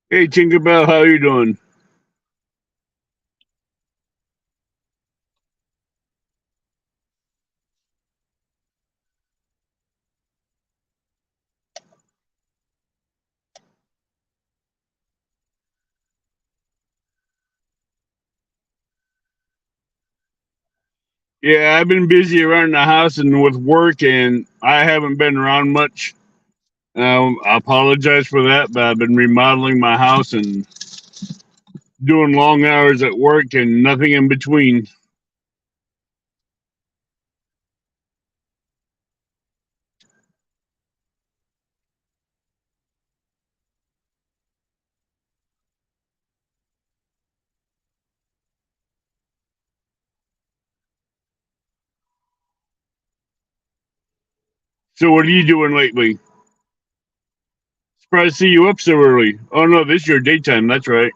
Hey, Tinkerbell, how you doing? Yeah, I've been busy around the house and with work, and I haven't been around much. I apologize for that, but I've been remodeling my house and doing long hours at work and nothing in between. So, what are you doing lately? Surprised to see you up so early. Oh no, this is your daytime. That's right.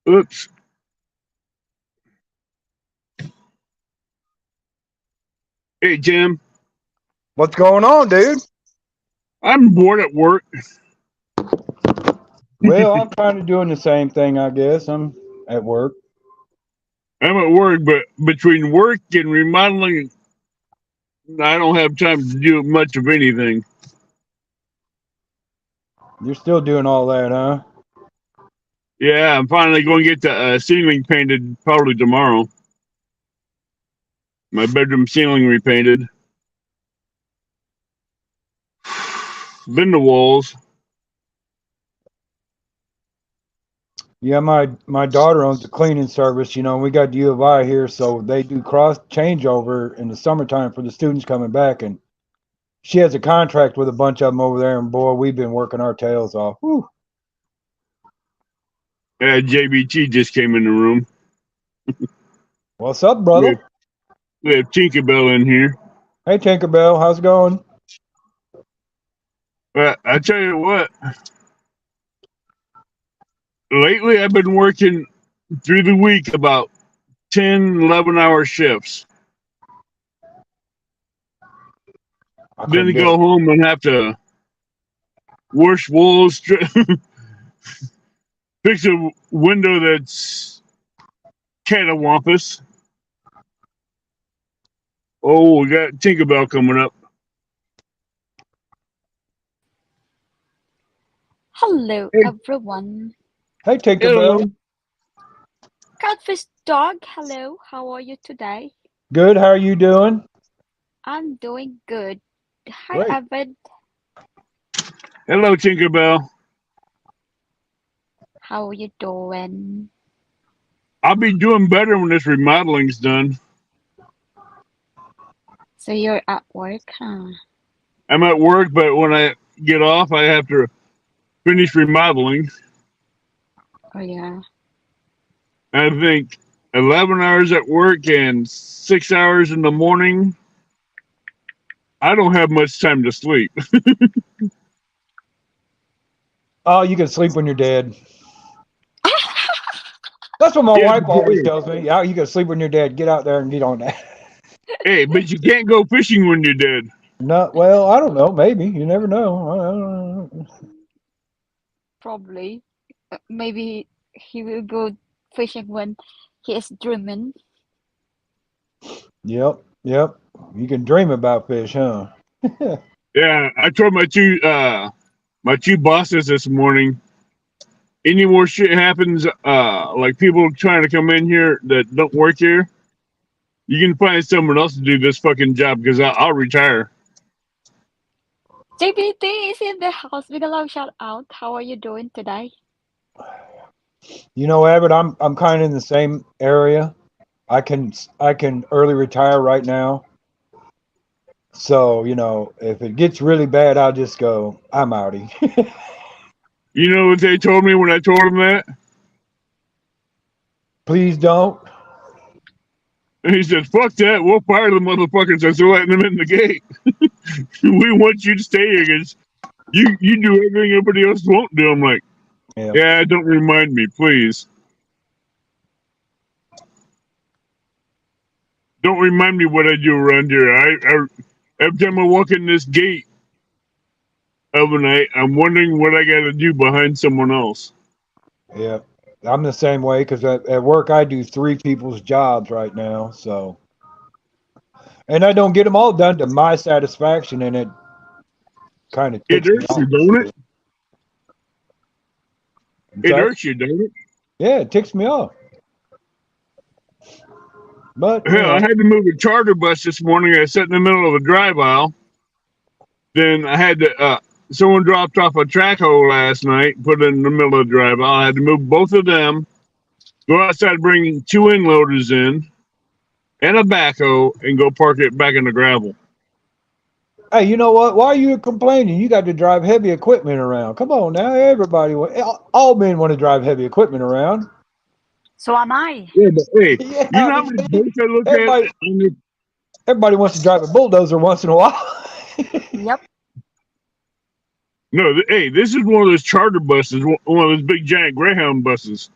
Oops. Hey, Jim. What's going on, dude? I'm bored at work. Well, I'm kind of doing the same thing, I guess. I'm at work. I'm at work, but between work and remodeling, I don't have time to do much of anything. You're still doing all that, huh? Yeah, I'm finally going to get the ceiling painted probably tomorrow. My bedroom ceiling repainted. Been to walls. Yeah, my daughter owns a cleaning service. You know, we got U of I here, so they do cross changeover in the summertime for the students coming back, and she has a contract with a bunch of them over there. And boy, we've been working our tails off. Whew. JBT just came in the room. What's up, We brother? have, we have Tinkerbell in here. Hey, Tinkerbell, how's it going? But I tell you what, lately I've been working through the week about 10, 11-hour shifts. I Then couldn't to do go it. home and have to wash walls, fix a window that's catawampus. Oh, we got Tinkerbell coming up. Hello, Hey, everyone. Hey, Tinkerbell. hello. Catfish Dog, hello. How are you today? Good. How are you doing? I'm doing good. Hi, Great. Evan. Hello, Tinkerbell. How are you doing? I'll be doing better when this remodeling's done. So you're at work, huh? I'm at work, but when I get off, I have to finish remodeling. Oh, yeah. I think 11 hours at work and 6 hours in the morning. I don't have much time to sleep. Oh, you can sleep when you're dead. That's what my Yeah, wife but, always tells me. Yeah, you can sleep when you're dead. Get out there and get on that. hey, but you can't go fishing when you're dead. No, well, I don't know. Maybe you never know. I don't know. Probably. Maybe he will go fishing when he is dreaming. Yep, yep. You can dream about fish, huh? Yeah, I told my two bosses this morning. Any more shit happens, like people trying to come in here that don't work here, you can find someone else to do this fucking job because I'll retire. JBT is in the house. Big love shout out. How are you doing today? You know, Abbott, I'm kind of in the same area. I can early retire right now. So you know, if it gets really bad, I'll just go. I'm outie. You know what they told me when I told them that? Please don't. And he said, fuck that. We'll fire the motherfuckers that's letting them in the gate. We want you to stay here because you do everything everybody else won't do. I'm like, Yeah. yeah, don't remind me, please. Don't remind me what I do around here. I every time I walk in this gate of a night, I'm wondering what I got to do behind someone else. Yeah. I'm the same way because at work I do 3 people's jobs right now. So, and I don't get them all done to my satisfaction, and it kind of It ticks me hurts off. you, don't it? It Sorry? hurts you, don't it? Yeah, it ticks me off. But you Hell, I know, had to move a charter bus this morning. I sat in the middle of a drive aisle. Then I had to. Someone dropped off a track hoe last night, put it in the middle of the drive aisle. I had to move both of them, go outside, bring 2 inloaders in, and a backhoe, and go park it back in the gravel. hey, you know what? Why are you complaining? You got to drive heavy equipment around. Come on now, everybody. All men want to drive heavy equipment around. So am I. Yeah, but hey, Yeah, you know how many boats I look everybody, at? everybody wants to drive a bulldozer once in a while. Yep. No, hey, this is one of those charter buses, one of those big giant Greyhound buses.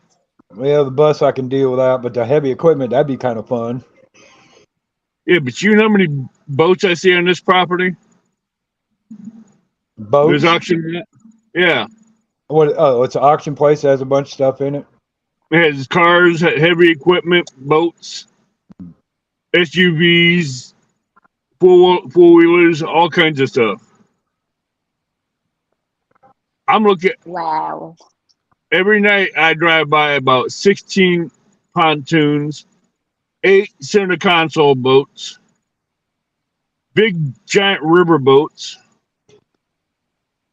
Well, the bus I can deal with that, but the heavy equipment, that'd be kind of fun. Yeah, but you know how many boats I see on this property? Boats? There's auction. Yeah, What? Oh, it's an auction place that has a bunch of stuff in it. it has cars, heavy equipment, boats, SUVs, four wheelers, all kinds of stuff. I'm looking Wow. every night. I drive by about 16 pontoons, 8 center console boats, big giant river boats,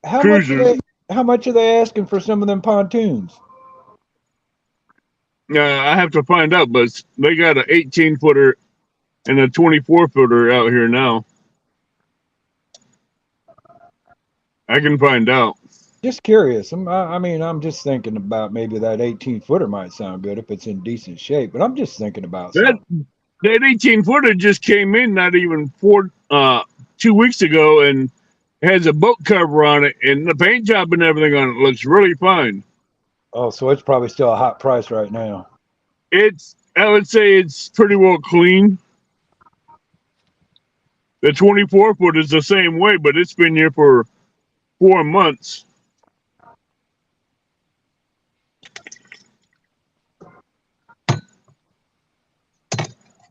How cruisers. much are they asking for some of them pontoons? I have to find out, but they got an 18-footer and a 24-footer out here now. I can find out. Just curious. I mean, I'm just thinking about maybe that 18-footer might sound good if it's in decent shape. But I'm just thinking about That something. that 18-footer just came in not even 2 weeks ago and has a boat cover on it, and the paint job and everything on it looks really fine. Oh, so it's probably still a hot price right now. I would say it's pretty well clean. The 24-foot is the same way, but it's been here for 4 months.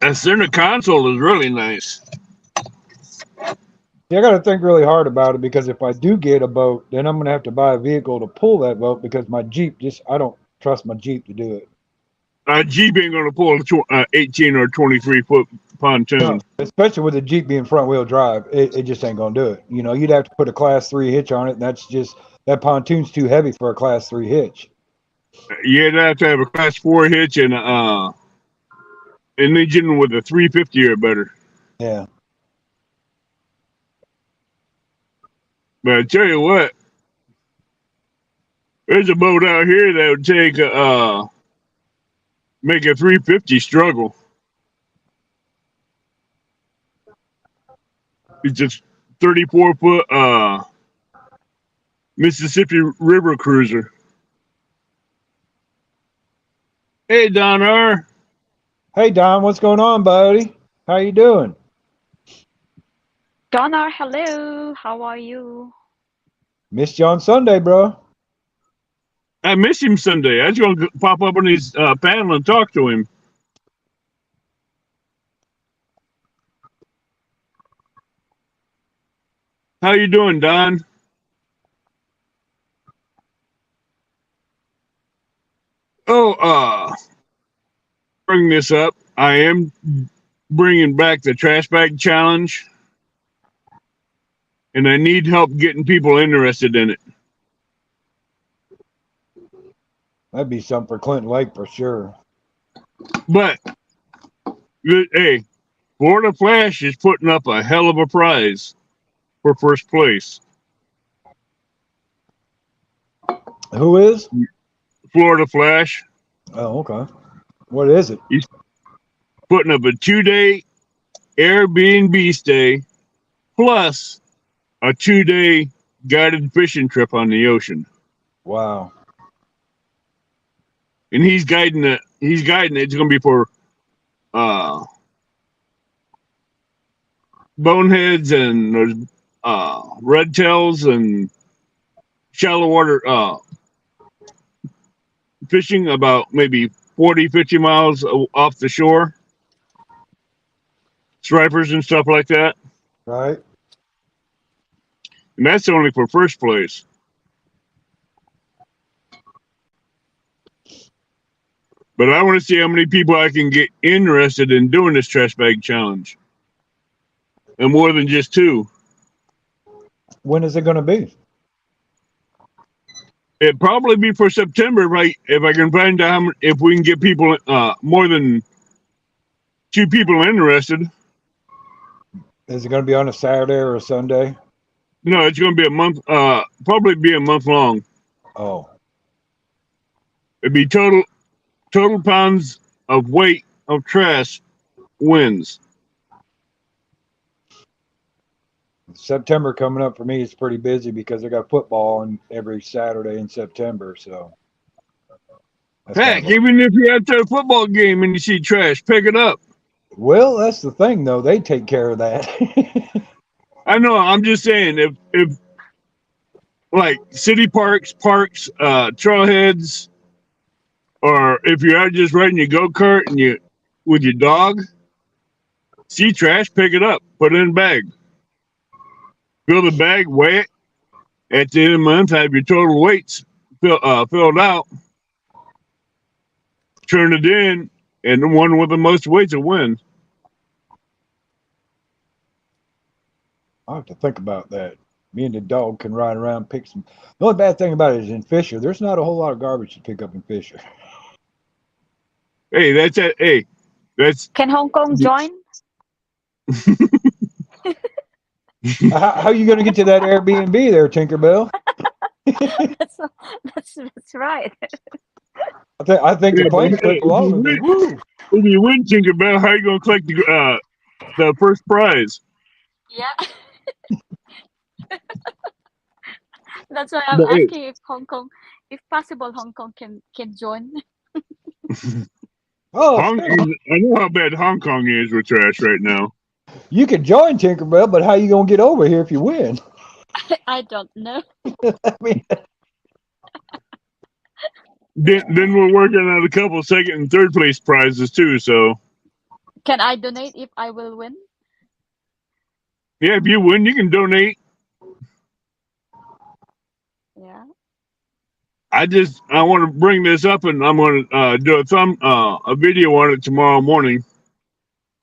And center console is really nice. Yeah, I got to think really hard about it because if I do get a boat, then I'm going to have to buy a vehicle to pull that boat because my Jeep I don't trust my Jeep to do it. Jeep ain't going to pull a 18 or 23-foot pontoon. No, especially with the Jeep being front wheel drive, it just ain't going to do it. You know, you'd have to put a class 3 hitch on it. And that pontoon's too heavy for a class 3 hitch. You'd have to have a class 4 hitch and an engine with a 350 or better. Yeah. But I tell you what, there's a boat out here that would take make a 350 struggle. It's just 34-foot Mississippi River cruiser. Hey, Don R. Hey, Don, what's going on, buddy? How you doing? Donna, hello. How are you? Missed you on Sunday, bro. I miss him Sunday. I was going to pop up on his panel and talk to him. How you doing, Don? Oh, bring this up. I am bringing back the trash bag challenge, and I need help getting people interested in it. That'd be something for Clinton Lake for sure. But hey, Florida Flash is putting up a hell of a prize for first place. Who is? Florida Flash. Oh, okay. What is it? putting up a 2-day Airbnb stay plus a 2-day guided fishing trip on the ocean. Wow. And he's guiding it. It's going to be for boneheads and red tails and shallow water fishing about maybe 40, 50 miles off the shore. Stripers and stuff like that. Right. And that's only for first place. But I want to see how many people I can get interested in doing this trash bag challenge. And more than just 2. When is it going to be? It'd probably be for September, right? If I can find out if we can get people, more than 2 people interested. Is it going to be on a Saturday or a Sunday? No, it's going to be a month, probably be a month long. Oh, It'd be total pounds of weight of trash wins. September coming up for me is pretty busy because I got football on every Saturday in September. So, that's Heck, kind of- even if you're at the football game and you see trash, pick it up. well, that's the thing though. They take care of that. I know. I'm just saying, if like city parks, trailheads, or if you're out just riding your go-kart and you with your dog, see trash, pick it up, put it in a bag, fill the bag, weigh it. At the end of the month, have your total weights filled out, turn it in, and the one with the most weights will win. I'll have to think about that. Me and the dog can ride around, pick some. The only bad thing about it is in Fisher, there's not a whole lot of garbage to pick up in Fisher. Hey, that's it. Hey, that's Can Hong Kong join? How you going to get to that Airbnb there, Tinkerbell? That's right. I think Yeah, the plane's but, quick along. hey, Woo! if you win, Tinkerbell, how you gonna collect the first prize? Yeah. That's why I'm But, hey, asking if Hong Kong, if possible, Hong Kong can join. Oh, I know how bad Hong Kong is with trash right now. you can join Tinkerbell, but how you going to get over here if you win? I don't know. I mean, Then we're working on a couple second and third place prizes too. So Can I donate if I will win? yeah, if you win, you can donate. Yeah. I want to bring this up, and I'm going to do a video on it tomorrow morning.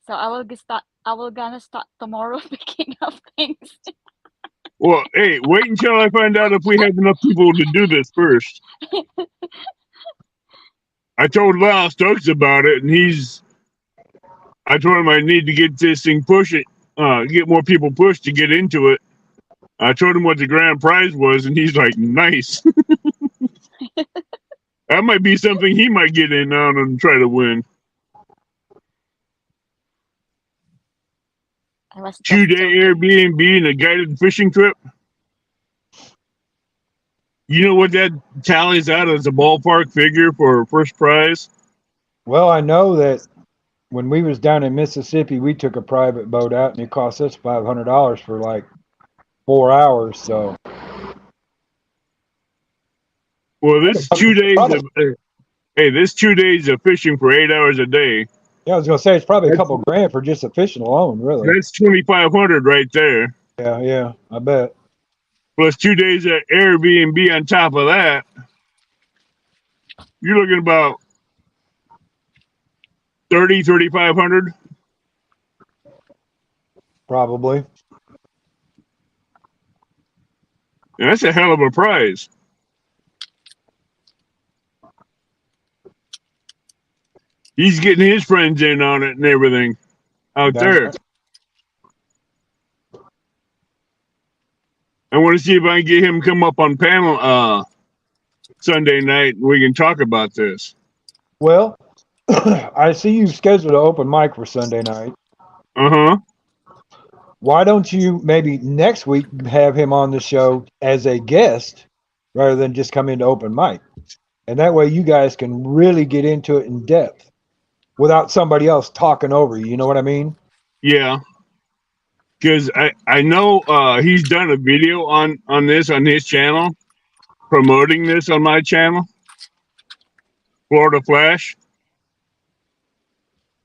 So I will gonna start tomorrow picking up things. Well, hey, wait until I find out if we have enough people to do this first. I told Lyle Stokes about it, and I told him I need to get this thing pushing, get more people pushed to get into it. I told him what the grand prize was, and he's like, nice. That might be something he might get in on and try to win. I was just 2-day joking. Airbnb and a guided fishing trip. You know what that tallies out as a ballpark figure for first prize? well, I know that when we was down in Mississippi, we took a private boat out, and it cost us $500 for like 4 hours. So, Well, this 2 days of this 2 days of fishing for 8 hours a day. yeah, I was going to say it's probably a couple grand for just the fishing alone, really. That's $2,500 right there. Yeah, I bet. Plus 2 days at Airbnb on top of that. You're looking about $3,500. Probably. And that's a hell of a prize. He's getting his friends in on it and everything out That's there. right. I want to see if I can get him come up on panel Sunday night and we can talk about this. Well, I see you've scheduled an open mic for Sunday night. Uh-huh. Why don't you maybe next week have him on the show as a guest rather than just come into open mic? And that way you guys can really get into it in depth without somebody else talking over you. You know what I mean? Yeah. Because I know he's done a video on this on his channel, promoting this on my channel, Florida Flash.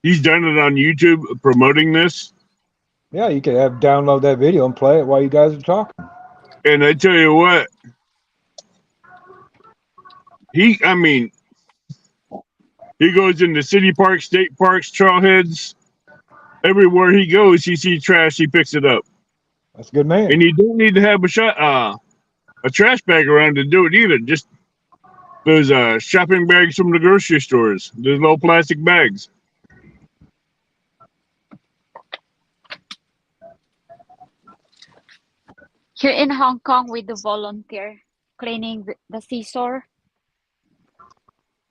He's done it on YouTube promoting this. Yeah, you could have download that video and play it while you guys are talking. And I tell you what, he goes into city parks, state parks, trailheads. Everywhere he goes, he sees trash, he picks it up. That's a good man. And you don't need to have a trash bag around to do it either. Just those shopping bags from the grocery stores, those little plastic bags. Here in Hong Kong, we do volunteer cleaning the seashore.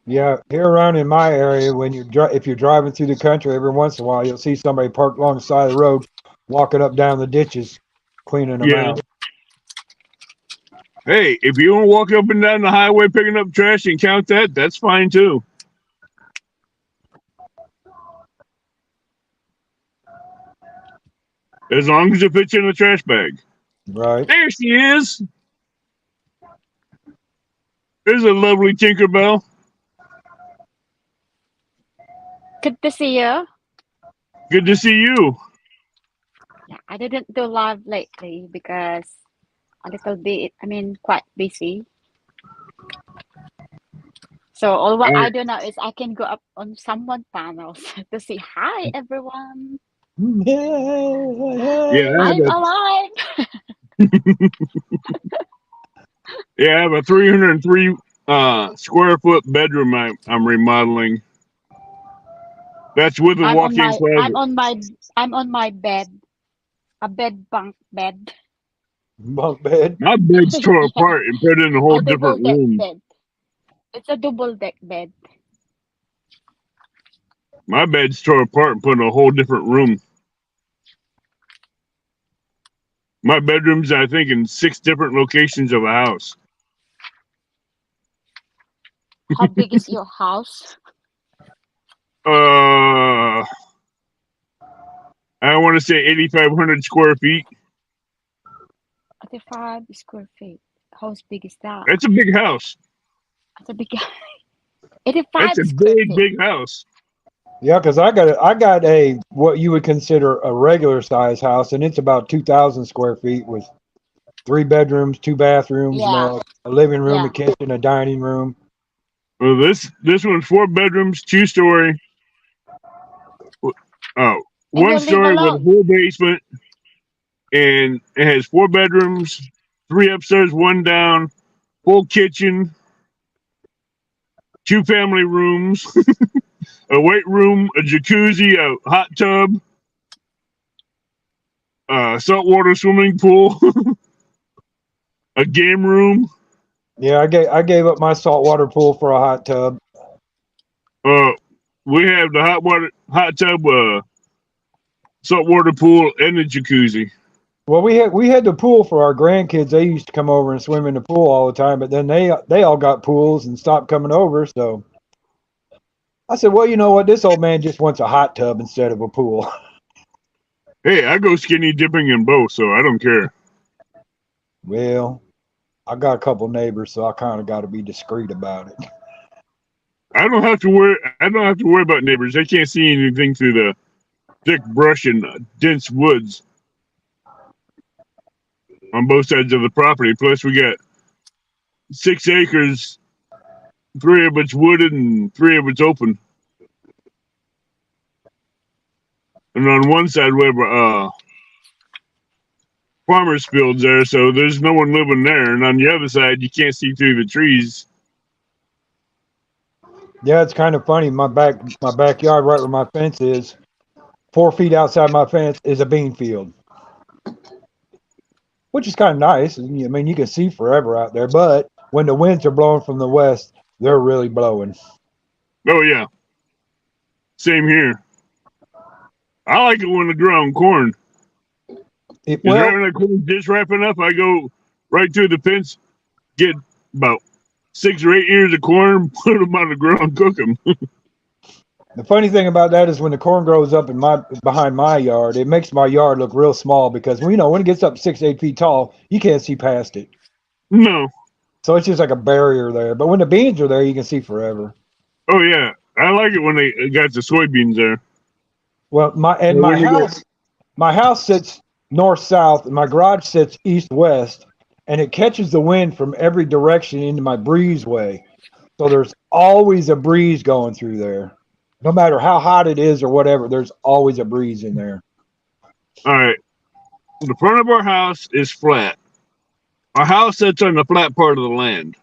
Yeah, here around in my area, when if you're driving through the country, every once in a while you'll see somebody parked along the side of the road, walking up down the ditches, cleaning them Yeah. out. Hey, if you want to walk up and down the highway picking up trash and count that, that's fine too. As long as it fits in a trash bag. Right. There she is. There's a lovely Tinkerbell. Good to see you. Good to see you. Yeah, I didn't do live lately because a little bit, quite busy. So all what I do now is I can go up on someone panels to say hi everyone. Yeah, I'm alive. Yeah, I have a 303 square foot bedroom I'm remodeling. That's with a walk-in closet. I'm on my bed. A bunk bed. Bunk bed. My bed's tore apart and put in a whole different room. Bed. It's a double deck bed. My bed's tore apart and put in a whole different room. My bedroom's, I think, in 6 different locations of a house. How big is your house? I want to say 8,500 square feet. 35 square feet. How big is that? That's a big house. That's a big 85 That's a square feet. big house. Yeah, because I got a what you would consider a regular size house, and it's about 2,000 square feet with 3 bedrooms, 2 bathrooms, Yeah. a living room, Yeah. a kitchen, a dining room. Well, this one's 4 bedrooms, 2-story. Oh, And you 1 story live with a full basement, and it has 4 bedrooms, 3 upstairs, 1 down, full kitchen, 2 family rooms, a weight room, a jacuzzi, a hot tub, saltwater swimming pool, a game room. Yeah, I gave up my saltwater pool for a hot tub. We have the hot tub, saltwater pool, and the jacuzzi. Well, we had the pool for our grandkids. They used to come over and swim in the pool all the time, but then they all got pools and stopped coming over. So I said, well, you know what? This old man just wants a hot tub instead of a pool. Hey, I go skinny dipping in both, so I don't care. Well, I got a couple neighbors, so I kind of got to be discreet about it. I don't have to worry about neighbors. They can't see anything through the thick brush and dense woods on both sides of the property. Plus, we got 6 acres, 3 of it's wooded and 3 of it's open. And on one side, we have farmer's fields there, so there's no one living there. And on the other side, you can't see through the trees. Yeah, it's kind of funny. My backyard, right where my fence is, 4 feet outside my fence is a bean field, which is kind of nice. I mean, you can see forever out there, but when the winds are blowing from the west, they're really blowing. Oh, yeah. Same here. I like it when they grow on corn. Just Well, right when the corn's just wrapping up, I go right through the fence, get about 6 or 8 ears of corn, put them on the ground, cook them. the funny thing about that is when the corn grows up behind my yard, it makes my yard look real small because when it gets up 6, 8 feet tall, you can't see past it. No. So it's just like a barrier there. But when the beans are there, you can see forever. Oh yeah, I like it when they got the soybeans there. Well, my house sits north south, and my garage sits east west, and it catches the wind from every direction into my breezeway. So there's always a breeze going through there. No matter how hot it is or whatever, there's always a breeze in there. All right, the front of our house is flat. Our house sits on the flat part of the land,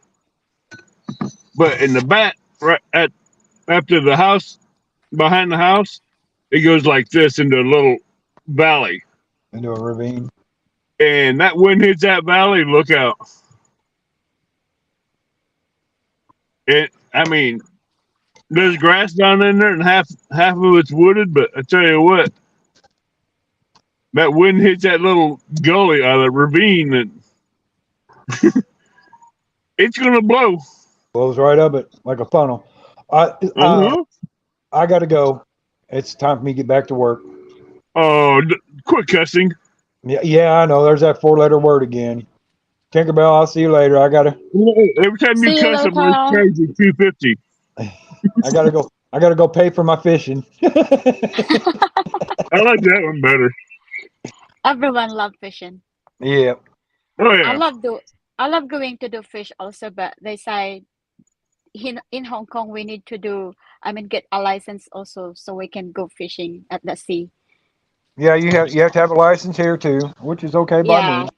but in the back, right at after the house, behind the house, it goes like this into a little valley, Into a ravine. and that wind hits that valley. Look out! I mean, there's grass down in there, and half of it's wooded. But I tell you what, that wind hits that little gully or the ravine, and it's gonna blow. Blows right up it like a funnel. Uh-huh. I got to go. It's time for me to get back to work. Oh, quit cussing! Yeah, I know. There's that 4-letter word again. Tinkerbell, I'll see you later. Every time you See you cuss, I'm gonna later. charge you $2.50. I gotta go. I gotta go pay for my fishing. I like that one better. Everyone love fishing. Yeah. Oh I yeah. love going to do fish also, but they say in Hong Kong we need to get a license also so we can go fishing at the sea. Yeah, you have to have a license here too, which is okay by Yeah. me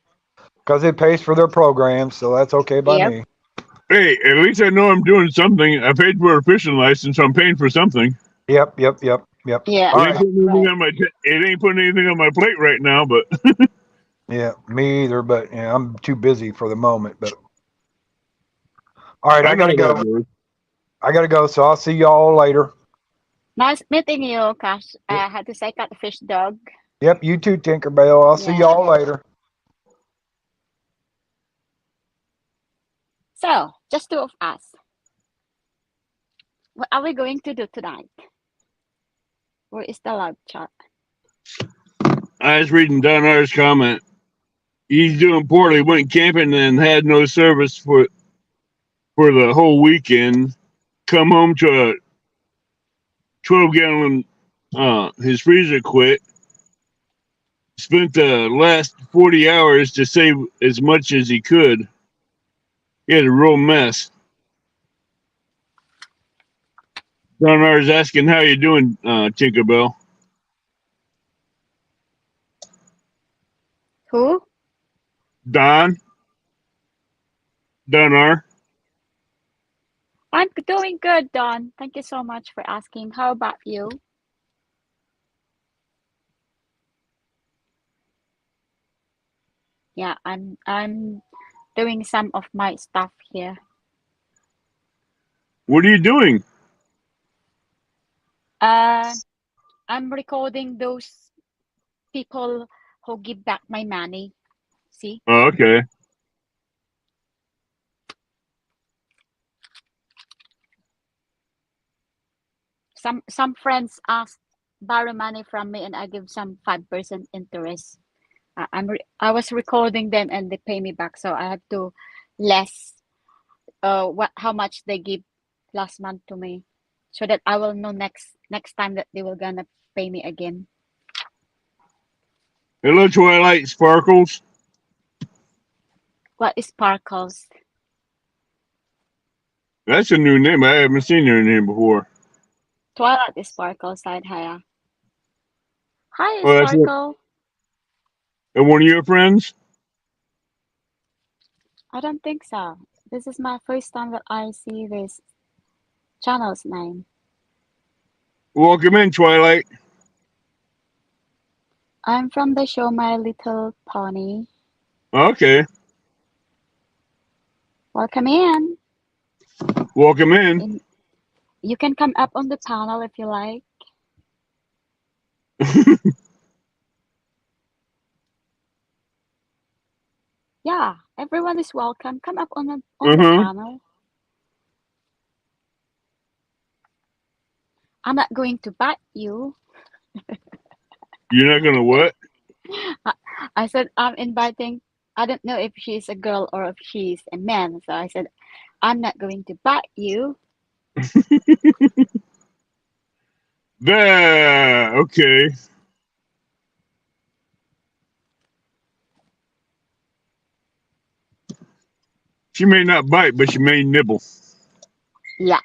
because it pays for their programs, so that's okay by Yep. me. Hey, at least I know I'm doing something. I paid for a fishing license, so I'm paying for something. Yep. Yeah. It ain't, All right. putting anything Right. on my it ain't putting anything on my plate right now, but Yeah, me either, but yeah, I'm too busy for the moment. But all right, I know gotta go. that, Lord. I gotta go, so I'll see y'all later. Nice meeting you, Cash. I had to say catfish dog. Yep, you too, Tinkerbell. I'll see Yeah. y'all later. So, just two of us. What are we going to do tonight? Where is the live chat? I was reading Don R's comment. He's doing poorly. Went camping and had no service for the whole weekend. Come home to a 12-gallon. His freezer quit. Spent the last 40 hours to save as much as he could. He had a real mess. Don R is asking how you doing, Tinkerbell. Who? Don R. I'm doing good, Don. Thank you so much for asking. How about you? Yeah, I'm doing some of my stuff here. What are you doing? I'm recording those people who give back my money. See? Oh, okay. Some friends ask borrow money from me and I give some 5% interest. I was recording them and they pay me back, so I have to less how much they give last month to me, so that I will know next time that they will gonna pay me again. Hello, Twilight Sparkles. What is Sparkles? That's a new name. I haven't seen your name before. Twilight is Sparkles. Side Haya. Hi, Oh, that's Sparkle. one of your friends? I don't think so. This is my first time that I see this channel's name. Welcome in, Twilight. I'm from the show My Little Pony. Okay. Welcome in. Welcome in. You can come up on the panel if you like. Yeah, everyone is welcome. Come up on the Uh-huh. channel. I'm not going to bite you. You're not gonna what? I, I said I'm inviting. I don't know if she's a girl or if she's a man. So I said I'm not going to bite you. There. Okay. She may not bite, but she may nibble. Yeah.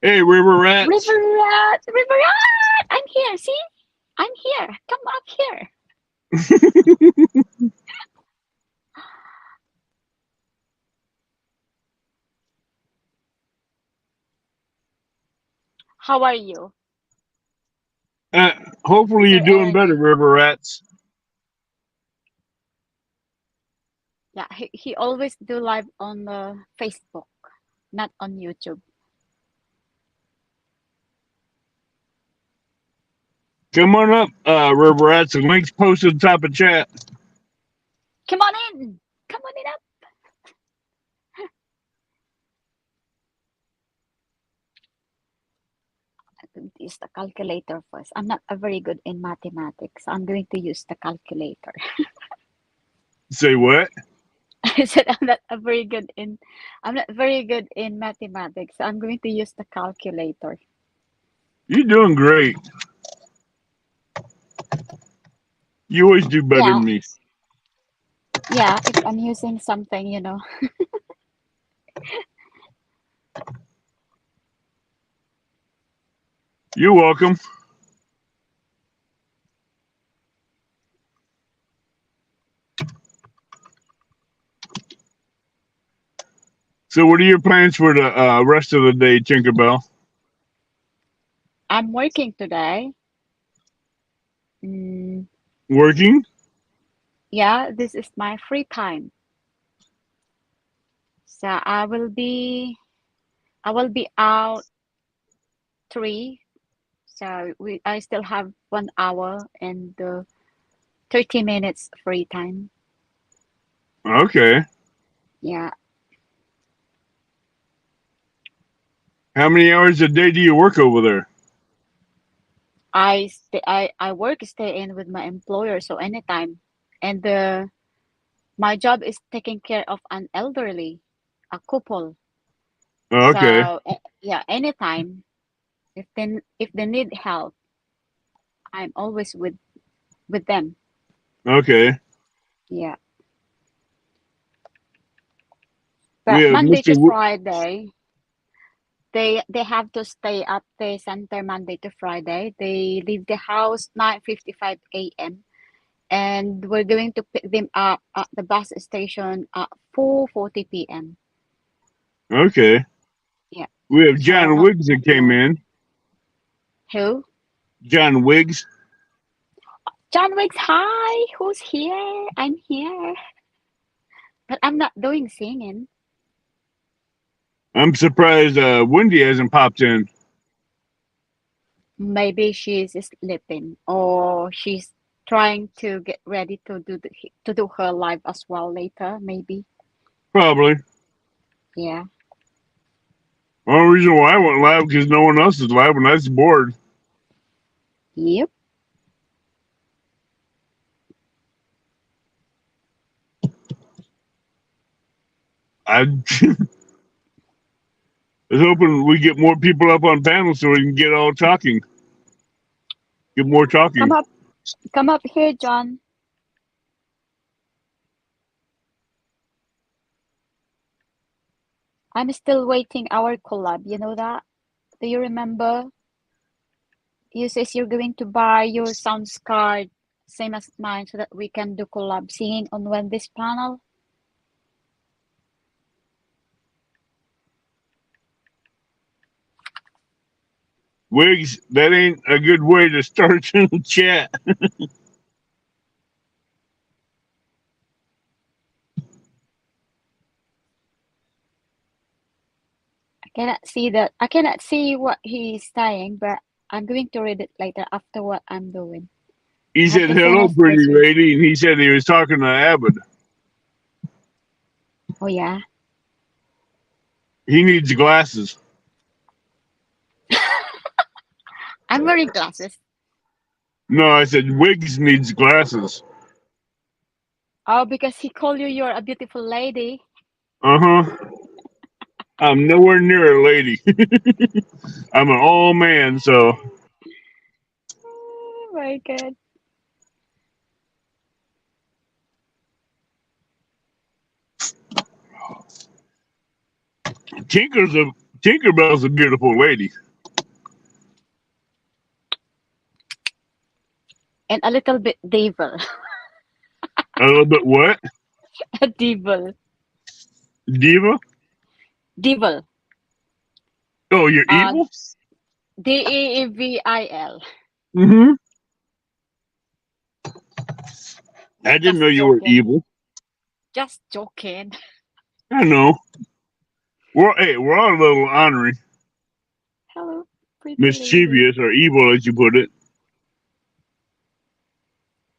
Hey, river rats. River rat, river rat. I'm here. See, I'm here. Come up here. How are you? Uh, hopefully Is you're there doing better, any? river rats. Yeah, he always do live on Facebook, not on YouTube. Come on up, river rats. The link's posted at the top of chat. Come on in. Come on in up. I'm going to use the calculator first. I'm not a very good in mathematics. I'm going to use the calculator. Say what? I said I'm not very good in mathematics. So I'm going to use the calculator. You're doing great. You always do better Yeah, than me. yeah, if I'm using something, you know. You're welcome. So, what are your plans for the rest of the day, Tinkerbell? I'm working today. Mm, Working? yeah, this is my free time. So I will be out 3. So I still have 1 hour and 30 minutes free time. Okay. Yeah. How many hours a day do you work over there? I stay in with my employer, so anytime. And my job is taking care of an elderly, a couple. Okay. So yeah, anytime if they need help, I'm always with them. Okay. Yeah. We But have Monday Mr. to Friday, they have to stay at the center Monday to Friday. They leave the house 9:55 a.m. and we're going to pick them up at the bus station at 4:40 p.m. Okay. Yeah. We have So John not Wiggs not that came long. in. Who? John Wiggs. John Wicks, hi. Who's here? I'm here. But I'm not doing singing. I'm surprised Wendy hasn't popped in. Maybe she's sleeping or she's trying to get ready to do her live as well later, maybe. Probably. Yeah. The only reason why I went live because no one else is live and I was bored. Yep. I was hoping we get more people up on panel so we can get all talking. Get more talking. Come up here, John. I'm still waiting our collab. You know that? Do you remember? You says you're going to buy your sounds card, same as mine, so that we can do collab singing on Wendy's panel. Wiggs, that ain't a good way to start the chat. I cannot see what he's saying, but I'm going to read it later after what I'm doing. He I have said, to "Hello, finish pretty this one. lady," and he said he was talking to Abbott. Oh yeah. He needs glasses. I'm wearing glasses. No, I said Wiggs needs glasses. Oh, because he called you're a beautiful lady. Uh-huh. I'm nowhere near a lady. I'm an all man, so Oh my god. Tinkerbell's a beautiful lady. And a little bit devil. A little bit what? A devil. Diva? Devil. Oh, you're Uh evil? Devil. Mm-hmm. I didn't Just know you were joking. evil. Just joking. I know. We're all a little ornery, Hello, pretty lady. mischievous, or evil, as you put it.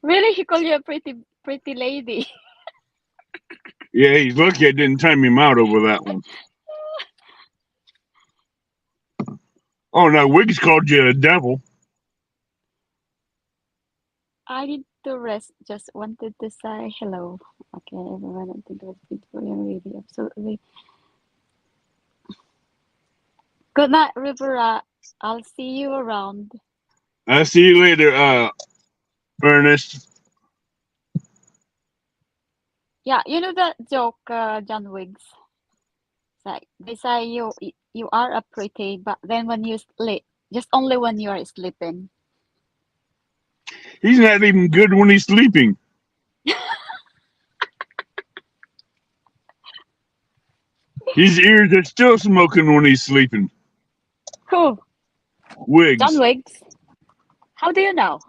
Really, he called you a pretty lady. Yeah, he's lucky I didn't time him out over that one. Oh, now Wiggs called you a devil. I need to rest. Just wanted to say hello. Okay, everyone. I think it was beautiful and really absolutely. Good night, Rivera. I'll see you around. I'll see you later, Ernest. Yeah, you know that joke, John Wiggs. It's like they say you are a pretty, but then when you sleep, just only when you are sleeping. He's not even good when he's sleeping. His ears are still smoking when he's sleeping. Who? Wiggs. John Wiggs. How do you know?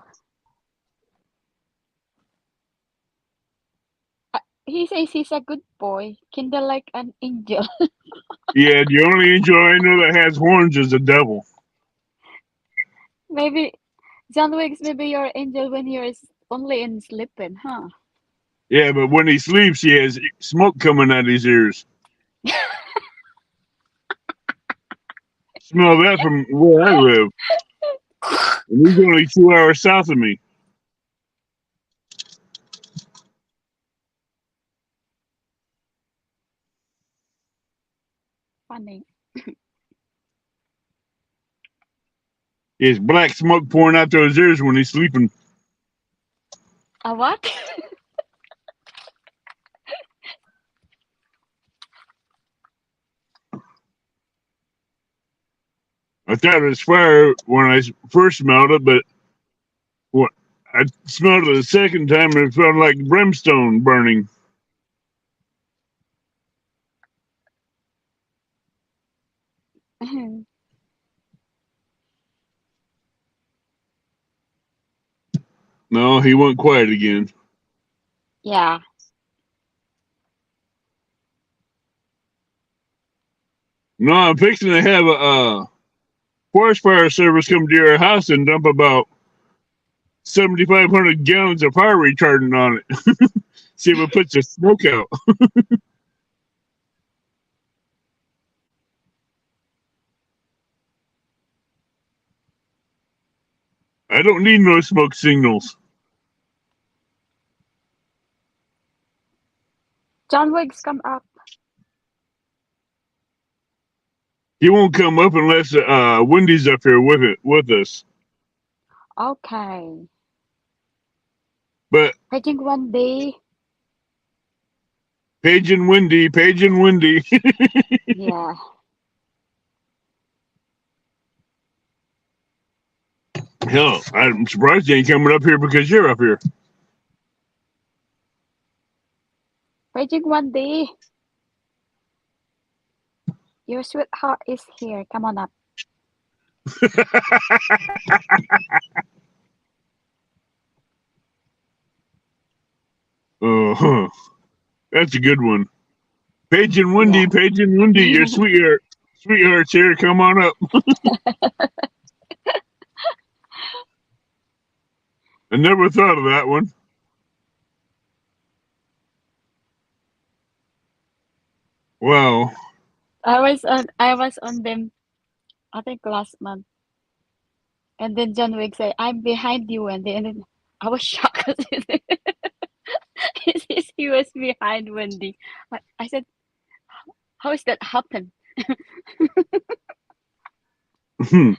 He says he's a good boy, kinda like an angel. Yeah, the only angel I know that has horns is the devil. Maybe John Wiggs, maybe you're angel when you're only in sleeping, huh? Yeah, but when he sleeps, he has smoke coming out his ears. Smell that from where I live. And he's only 2 hours south of me. Funny. He has black smoke pouring out those ears when he's sleeping. A what? I thought it was fire when I first smelled it, but when I smelled it the second time and it felt like brimstone burning. No, he went quiet again. Yeah. No, I'm fixing to have a forest fire service come to your house and dump about 7,500 gallons of fire retardant on it. See if it puts the smoke out. I don't need no smoke signals. John Wiggs, come up. He won't come up unless Wendy's up here with us. Okay. But Paging one day. Paige and Wendy. Yeah. Hell, I'm surprised you ain't coming up here because you're up here. Paging one day. Your sweetheart is here. Come on up. Uh-huh. That's a good one. Paige and Wendy, Yeah. your sweetheart's here. Come on up. I never thought of that one. Wow. I was on them, I think last month. And then John Wick said, I'm behind you, and then I was shocked. He was behind Wendy. I said, how is that happen? I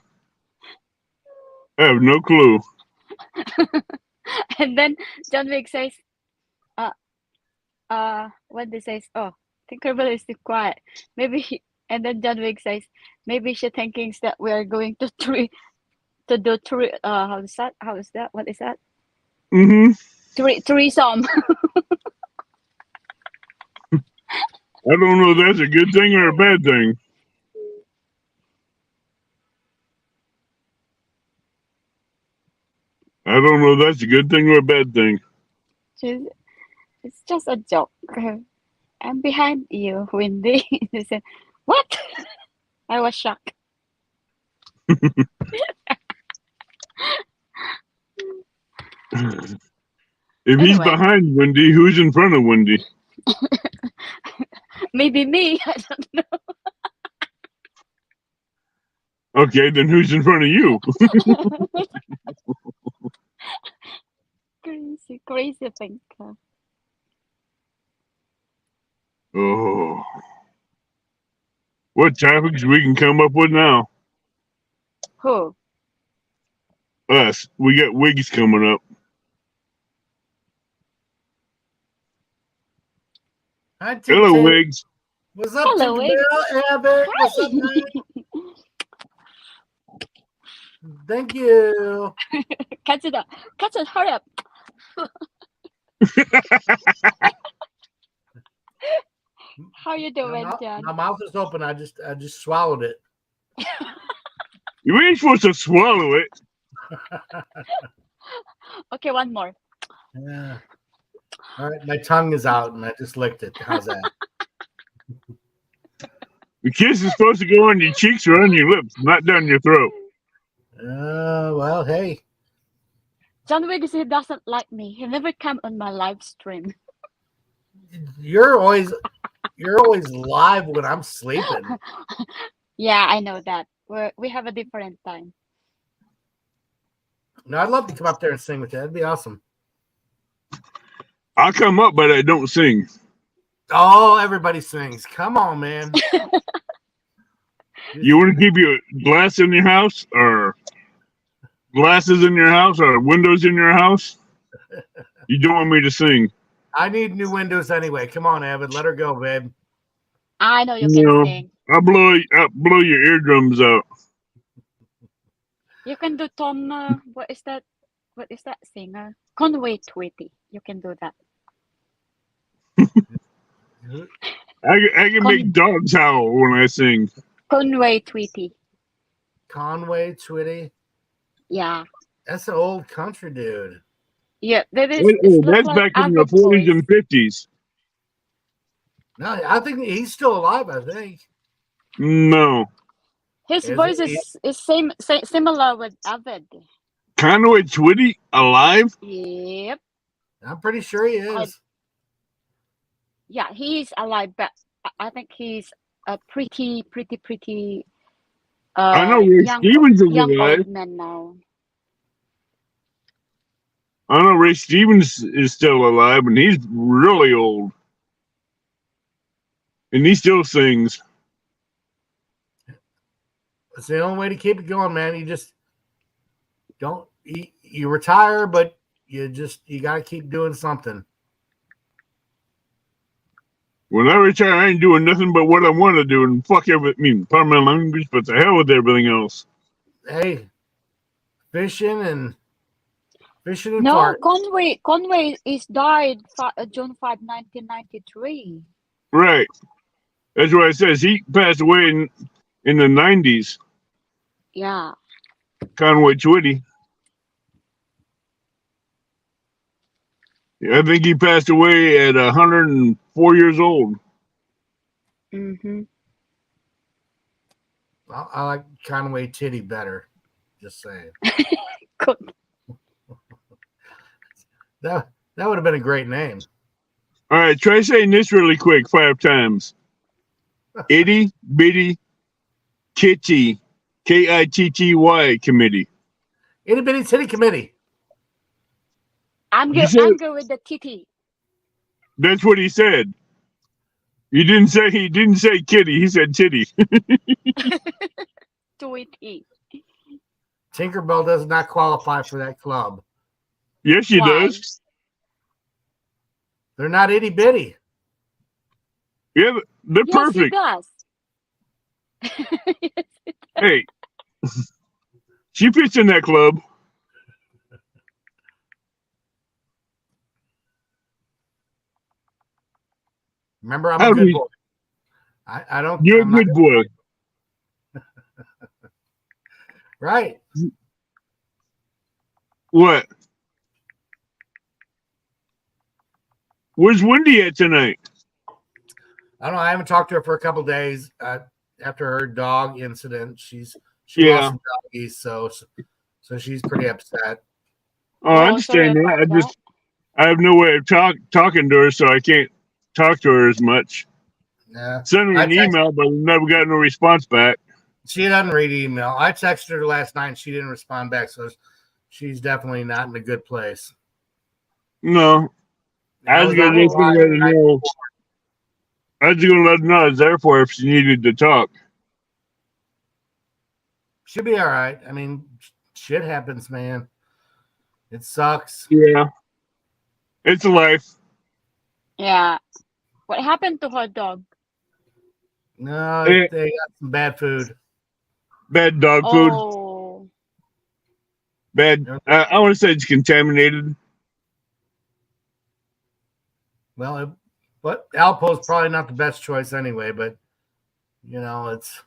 have no clue. And then John Wick says, Wendy says, oh, Tinkerbell is too quiet. And then John Wick says, maybe she thinking that we are going to do three, how is that? How is that? What is that? Mm-hmm. Threesome. I don't know if that's a good thing or a bad thing. I don't know if that's a good thing or a bad thing. It's just a joke. I'm behind you, Wendy. He said, what? I was shocked. If he's Anyway. behind Wendy, who's in front of Wendy? Maybe me. I don't know. Okay, then who's in front of you? Crazy thing. Oh. What topics we can come up with now? Who? Us. We got wigs coming up. Hi, Hello, Tintin. wigs. What's up, Hello, Tinkerbell? Abbott. What's up, man? Thank you. Catch it up. Catch it. Hurry up. How you doing, John? My mouth is open. I just swallowed it. You ain't supposed to swallow it. Okay, one more. Yeah. All right, my tongue is out and I just licked it. How's that? The kiss is supposed to go on your cheeks or on your lips, not down your throat. Well, hey. John Wiggins, he doesn't like me. He never come on my live stream. You're always live when I'm sleeping. Yeah, I know that. We have a different time. No, I'd love to come up there and sing with you. That'd be awesome. I'll come up, but I don't sing. Oh, everybody sings. Come on, man. You want to keep your glass in your house, or glasses in your house, or windows in your house? You don't want me to sing. I need new windows anyway. Come on, Avid. Let her go, babe. I know you No. can sing. I'll blow your eardrums out. You can do Tom. What is that? What is that singer? Conway Twitty. You can do that. I can make dogs howl when I sing. Conway Twitty. Conway Twitty. Yeah. That's an old country dude. Yeah. That's back in the 40s and 50s. No, I think he's still alive. I think. No. His voice is similar with Avid. Conway Twitty alive? Yep. I'm pretty sure he is. Yeah, he's alive, but I think he's a pretty. I know Ray Stevens is young alive. old man now. I know Ray Stevens is still alive, and he's really old. And he still sings. It's the only way to keep it going, man. You just don't. You retire, but you got to keep doing something. When I retire, I ain't doing nothing but what I want to do, and fuck everything. Pardon my language, but the hell with everything else. Hey, fishing and No, fart. Conway is died June 5, 1993. Right. That's what it says. He passed away in the 90s. Yeah. Conway Twitty. Yeah, I think he passed away at 104 years old. Mm-hmm. I like Conway Titty better. Just saying. Good. That would have been a great name. All right, try saying this really quick 5 times. Itty bitty kitty, KITTY committee. Itty bitty titty committee. I'm You good. said- I'm good with the TT. That's what he said. He didn't say kitty. He said titty. Tweety. Tinkerbell does not qualify for that club. Yes, she Why? does. They're not itty bitty. Yeah, they're Yes, he perfect. does. Hey, she fits in that club. Remember, I'm How a do good we- boy. I don't. You're a I'm not- good boy. Right. What? Where's Wendy at tonight? I don't know. I haven't talked to her for a couple days after her dog incident. She Yeah. lost some doggies, so she's pretty upset. Oh, I understand sorry that. about I have no way of talking to her, so I can't talk to her as much. Yeah, Send her I an text- email, but never got no response back. she doesn't read email. I texted her last night, and she didn't respond back. So she's definitely not in a good place. No, I was gonna just gonna let her know. I was gonna let her know I was there for her if she needed to talk. She'll be all right. I mean, shit happens, man. It sucks. Yeah, it's life. Yeah. What happened to her dog? No, Eh. they got some bad food. Bad dog food. Oh. Bad. I want to say it's contaminated. Well, but Alpo's probably not the best choice anyway. But you know, it's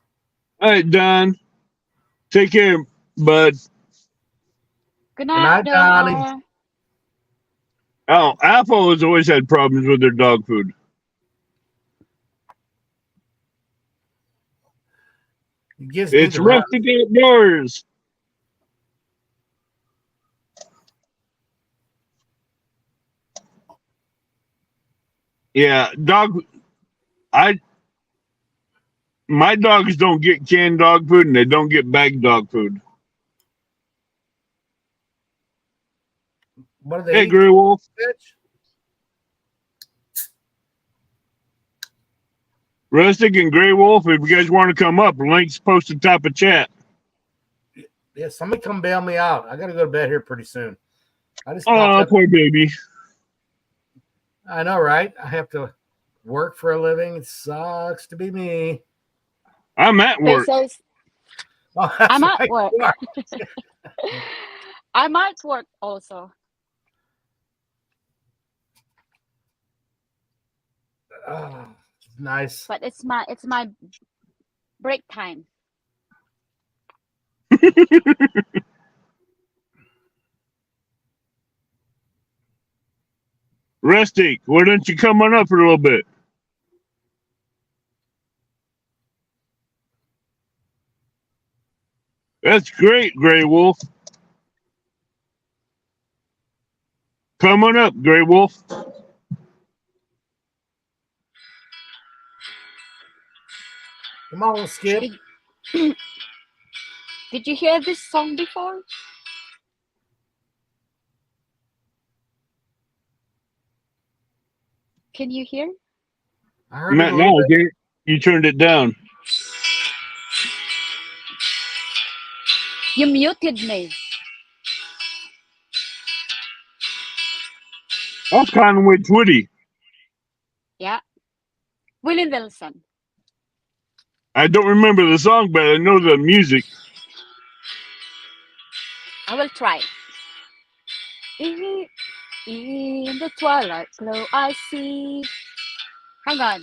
All right, Don. Take care, bud. Good night, night, Donnie. Donna. Oh, Apple has always had problems with their dog food. it gives me It's the rest. rustic outdoors. Yeah, my dogs don't get canned dog food and they don't get bagged dog food. What are they? Hey, eat, Grey Wolf. bitch? Rustic and Grey Wolf, if you guys want to come up, links posted top of chat. Yeah, somebody come bail me out. I gotta go to bed here pretty soon. I just Oh, popped up. poor baby. I know, right? I have to work for a living. It sucks to be me. I'm at They work. says Oh, that's I'm at right. work. You are. I'm at work also. Oh, nice. But it's my break time. Rustic, why don't you come on up for a little bit? That's great, Grey Wolf. Come on up, Grey Wolf. Come on, Skip. Did you hear this song before? Can you hear? I heard it a Matt, little now, bit. okay? You turned it down. You muted me. I'm Conway Twitty. Yeah. Willie Nelson. I don't remember the song, but I know the music. I will try. In the twilight glow I see. Hang on.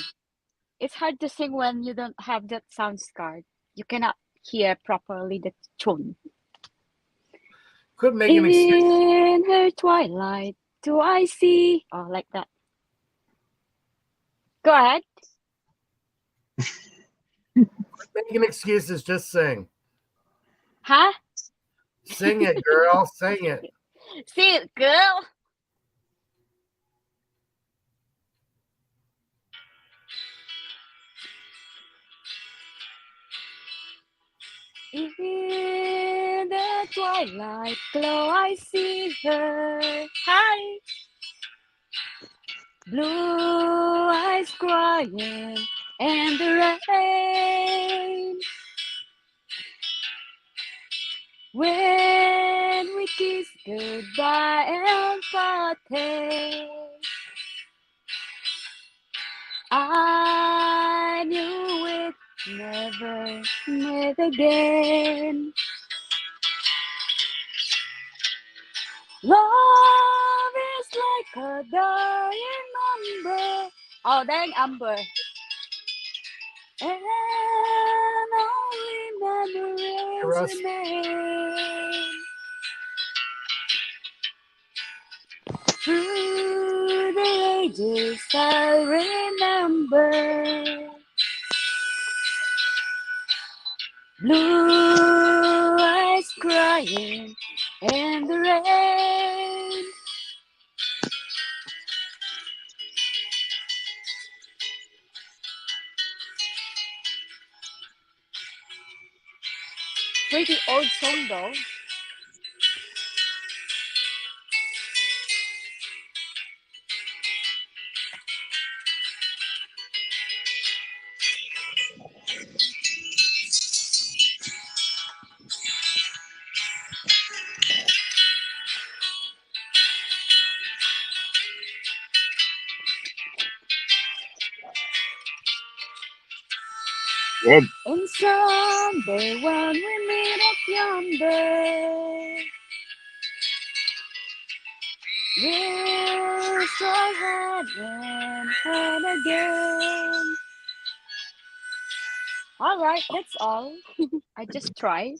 It's hard to sing when you don't have that sound card. You cannot hear properly the tune. Quit making excuses. In her twilight do I see. Oh, like that. Go ahead. Making excuses. Just sing. Huh? Sing it, girl. Sing it. See it, girl. In the twilight glow, I see her. Hi. Blue eyes crying and the rain. When we kiss goodbye and parted, I knew we'd never meet again. Love is like a dying ember. Oh, dang ember. And only memories Russ. remain. Through the ages I remember. Blue eyes crying in the rain. Pretty old song though. Well, And someday when we meet up yonder, we'll try hand in hand again. Alright, that's all. I just tried.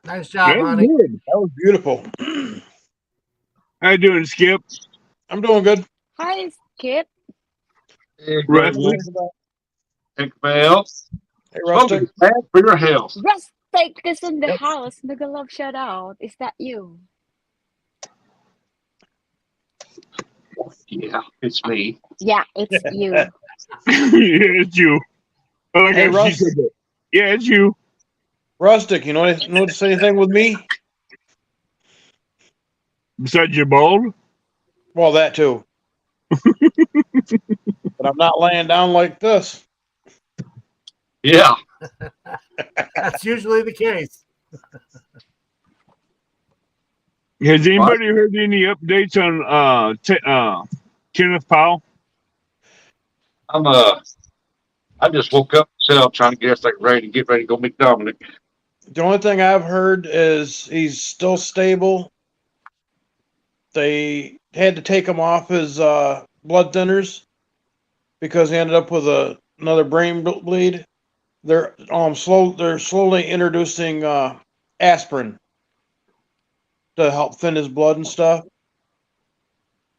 Nice job, that's honey. good. That was beautiful. How you doing, Skip? I'm doing good. Hi, Skip. Hey, Rusty? Everybody else. Hey, Smoking Rustic. bad for your health. Rustic is in the Yep. house. Mega love shout out. Is that you? Yeah, it's me. Yeah, it's you. Yeah, it's you. I like Hey, how she Russ. said that. Yeah, it's you. Rustic, you notice anything with me? Besides your bald? Well, that too. But I'm not laying down like this. Yeah. That's usually the case. Has anybody heard any updates on Kenneth Powell? I just woke up myself trying to get ready to go meet Dominic. The only thing I've heard is he's still stable. They had to take him off his blood thinners because he ended up with another brain bleed. They're slowly introducing aspirin to help thin his blood and stuff.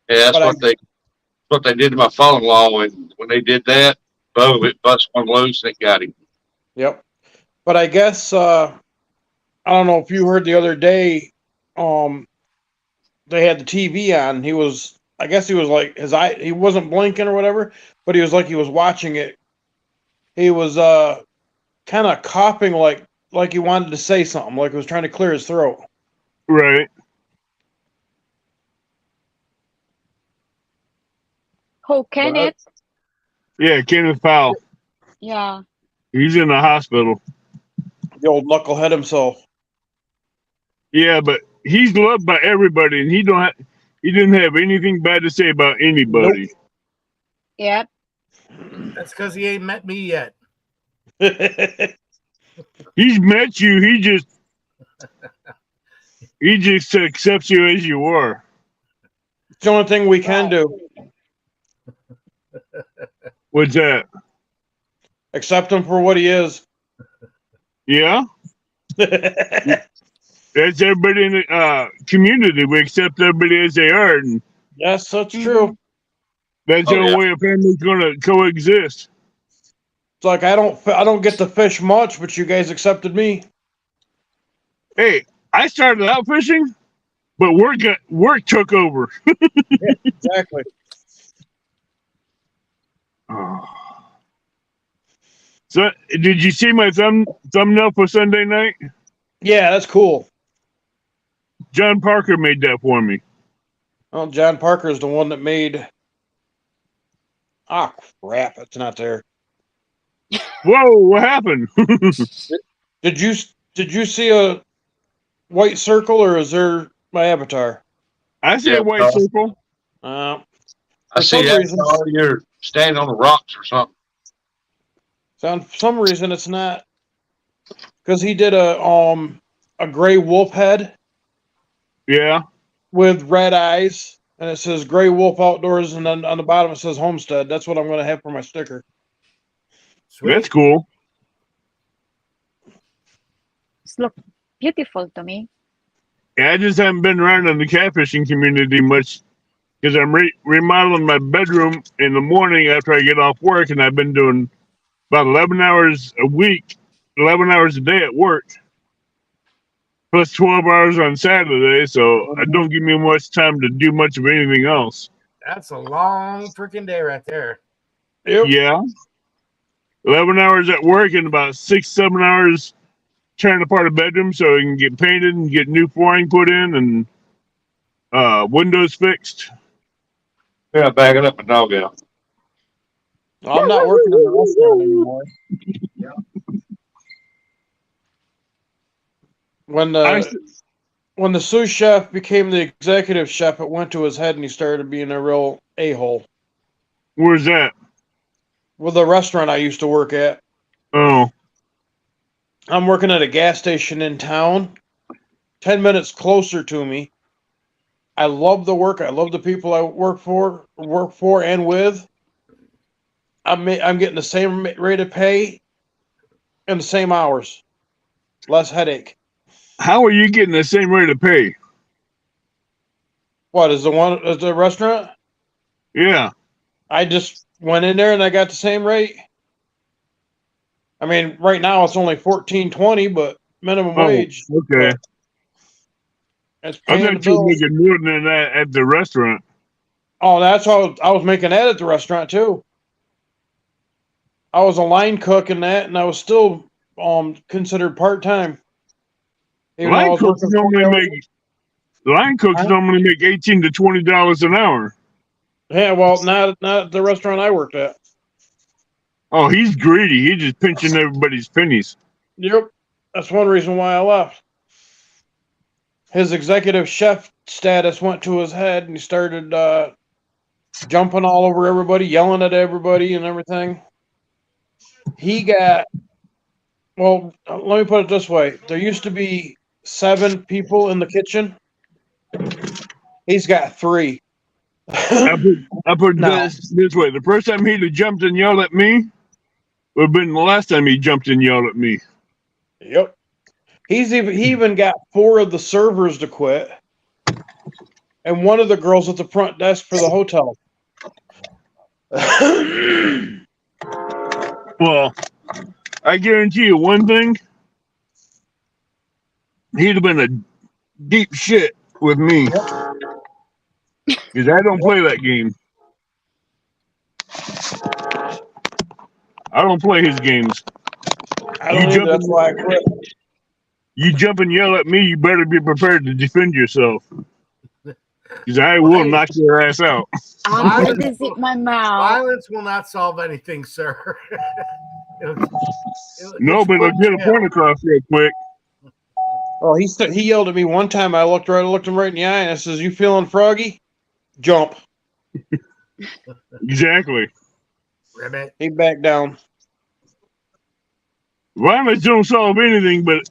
Yeah, that's But what they did to my father-in-law, and when they did that, boom, it bust one loose and it got him. Yep. But I guess I don't know if you heard the other day, they had the TV on. I guess he was like he wasn't blinking or whatever, but he was like he was watching it. He was kind of coughing like he wanted to say something, like he was trying to clear his throat. Right. Who, Kenneth? Yeah, Kenneth Powell. Yeah. He's in the hospital. The old knucklehead himself. Yeah, but he's loved by everybody, and he didn't have anything bad to say about anybody. Yep. That's because he ain't met me yet. He's met you. He just accepts you as you are. It's the only thing we can do. What's that? Accept him for what he is. Yeah, that's everybody in the community. We accept everybody as they are, and Yes, that's true. that's the only way a family's going to coexist. It's like I don't get to fish much, but you guys accepted me. Hey, I started out fishing, but work took over. Exactly. So, did you see my thumbnail for Sunday night? Yeah, that's cool. John Parker made that for me. Well, John Parker is the one that made. Ah, crap! It's not there. Whoa, what happened? Did you see a white circle, or is there my avatar? I see Yeah, a white bro. circle. Uh, I For see some reason- that you're standing on the rocks or something. so for some reason it's not, because he did a gray wolf head Yeah. with red eyes, and it says Gray Wolf Outdoors, and then on the bottom it says Homestead. That's what I'm going to have for my sticker. Sweet. That's cool. It's look beautiful to me. Yeah, I just haven't been around in the catfishing community much because I'm remodeling my bedroom in the morning after I get off work, and I've been doing about 11 hours a week, 11 hours a day at work, plus 12 hours on Saturday. So it don't give me much time to do much of anything else. That's a long freaking day right there. Yep. Yeah. 11 hours at work and about 6-7 hours tearing apart a bedroom so it can get painted and get new flooring put in and windows fixed. Yeah, backing up a dog out. I'm not working in the restaurant anymore. When the sous chef became the executive chef, it went to his head, and he started being a real a-hole. Where's that? With the restaurant I used to work at, Oh, I'm working at a gas station in town, 10 minutes closer to me. I love the work. I love the people I work for and with. I'm getting the same rate of pay and the same hours, less headache. how are you getting the same rate of pay? What is the restaurant? Yeah. I just went in there and I got the same rate. I mean, right now it's only $14.20, but minimum wage. Okay. It's I paying the thought you were bills. making more than that at the restaurant. Oh, that's how I was making that at the restaurant too. I was a line cook in that, and I was still considered part time. Line cooks normally make $18 to $20 an hour. Yeah, well, not at the restaurant I worked at. Oh, he's greedy. He's just pinching everybody's pennies. Yep, that's one reason why I left. His executive chef status went to his head, and he started jumping all over everybody, yelling at everybody, and everything. He got, well, let me put it this way: there used to be 7 people in the kitchen. He's got 3. I put No. this way. The first time he'd have jumped and yelled at me would have been the last time he jumped and yelled at me. Yep. He even got 4 of the servers to quit, and one of the girls at the front desk for the hotel. Well, I guarantee you one thing. He'd have been a deep shit with me. Because I don't play that game. I don't play his games. I don't either. That's why I quit. You jump and yell at me, you better be prepared to defend yourself. Because I will knock your ass out. I'm going to zip my mouth. Violence will not solve anything, sir. No, but it'll get a point across real quick. Oh, he yelled at me one time. I looked him right in the eye, and I says, "You feeling froggy? Jump." Exactly. Ribbit. He backed down. Violence don't solve anything, but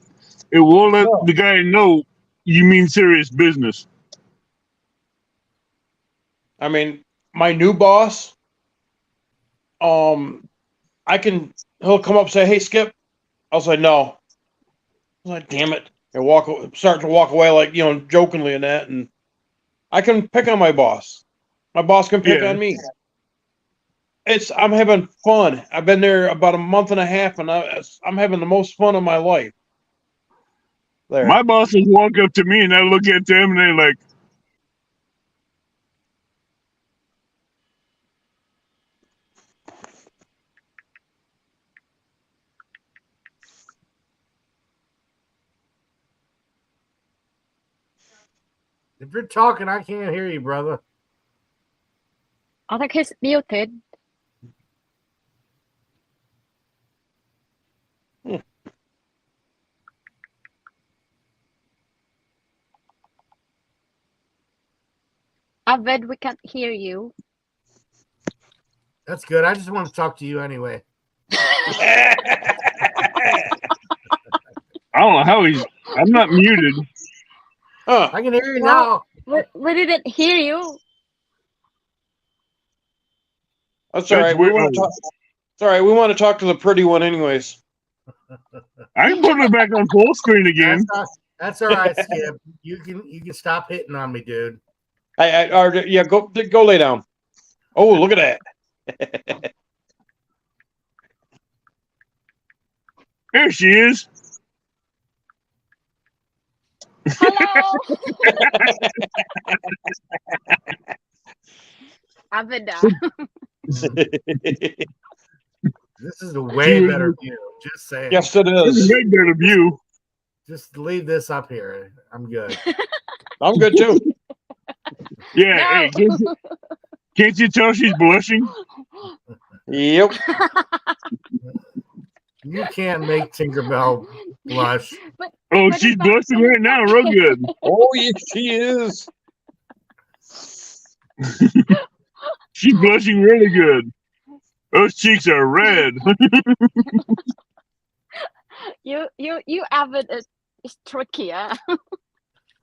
it will let No. the guy know you mean serious business. I mean, my new boss, he'll come up and say, "Hey, Skip." I'll say, "No." I'm like, "Damn it." And start to walk away, like, jokingly and that. And I can pick on my boss. My boss can pick Yeah. on me. I'm having fun. I've been there about a month and a half, and I'm having the most fun of my life. There. My bosses walk up to me and I look at them and they're like, If you're talking, I can't hear you, brother. I think he's muted. Abed, we can't hear you. That's good. I just want to talk to you anyway. I don't know how he's. I'm not muted. Huh. I can hear you Wow. now. We didn't hear you. That's all That's right. We weird. want to talk. It's all right. We want to talk to the pretty one, anyways. I can put it back on full screen again. That's all right, Skip. You can stop hitting on me, dude. Yeah, go lay down. Oh, look at that. There she is. Hello. Abeda. This is a way was- better view. Just saying. Yes, it This is is. way better view. Just leave this up here. I'm good. I'm good too. Yeah. No. Hey, can't you tell she's blushing? Yep. You can't make Tinkerbell blush. Oh, What she's about- blushing right now, real good. Oh, yes, she is. She's blushing really good. Those cheeks are red. You Abed is trickier.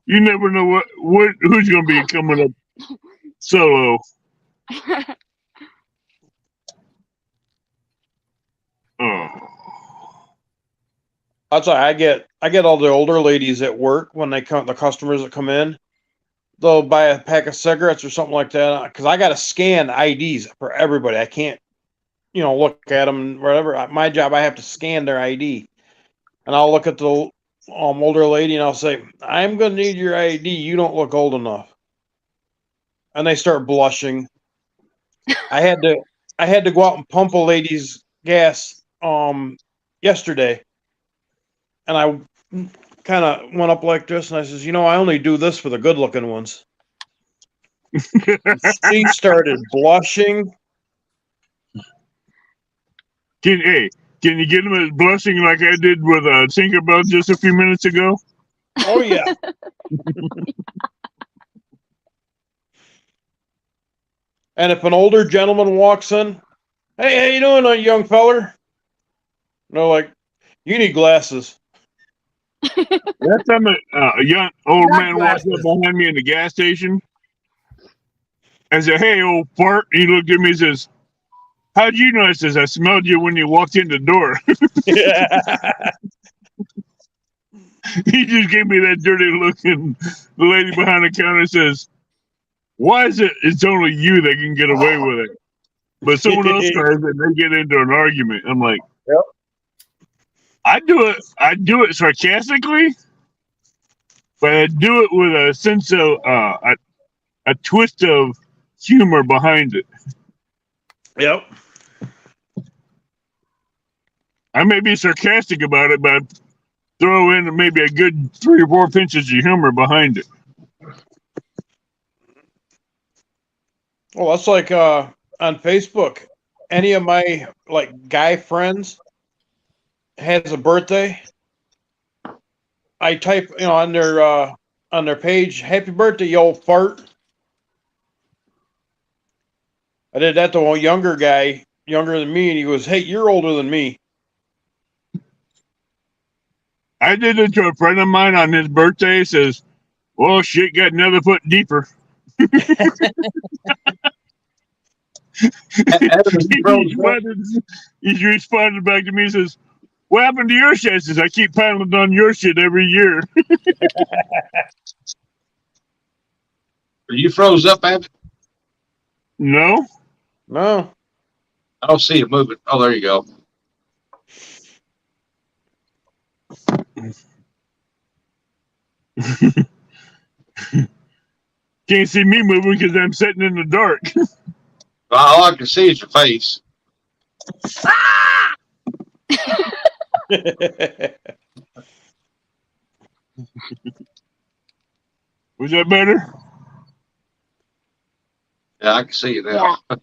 You never know who's gonna be coming up solo. Oh. That's why I get all the older ladies at work when they come, the customers that come in, they'll buy a pack of cigarettes or something like that because I got to scan IDs for everybody. I can't, look at them and whatever. My job, I have to scan their ID, and I'll look at the older lady and I'll say, "I'm gonna need your ID. You don't look old enough," and they start blushing. I had to go out and pump a lady's gas yesterday. And I kind of went up like this, and I says, I only do this for the good-looking ones. She started blushing. Can you get him as blushing like I did with Tinkerbell just a few minutes ago? Oh yeah. And if an older gentleman walks in, "Hey, how you doing, young feller?" And they're like, "You need glasses." That time a young old Not man walked glasses. up behind me in the gas station and said, "Hey, old fart." He looked at me and says, "How'd you know?" I says, "I smelled you when you walked in the door." He just gave me that dirty look, and the lady behind the counter says, "Why is it it's only you that can get away with it? But someone else tries and they get into an argument." I'm like, Yep. I do it sarcastically, but I do it with a sense of a twist of humor behind it. Yep. I may be sarcastic about it, but I throw in maybe a good 3 or 4 pinches of humor behind it. Well, that's like on Facebook. Any of my guy friends has a birthday, I type on their page, "Happy birthday, you old fart." I did that to a younger guy, younger than me, and he goes, "Hey, you're older than me." I did it to a friend of mine on his birthday. Says, "Well, shit got another foot deeper." He responded back to me and says, "What happened to your shit?" I says, "I keep piling on your shit every year." Are you froze up, Ab? No? No. I don't see it moving. Oh, there you go. Can't see me moving because I'm sitting in the dark. All I can see is your face. Was that better? Yeah, I can see it now. Yeah.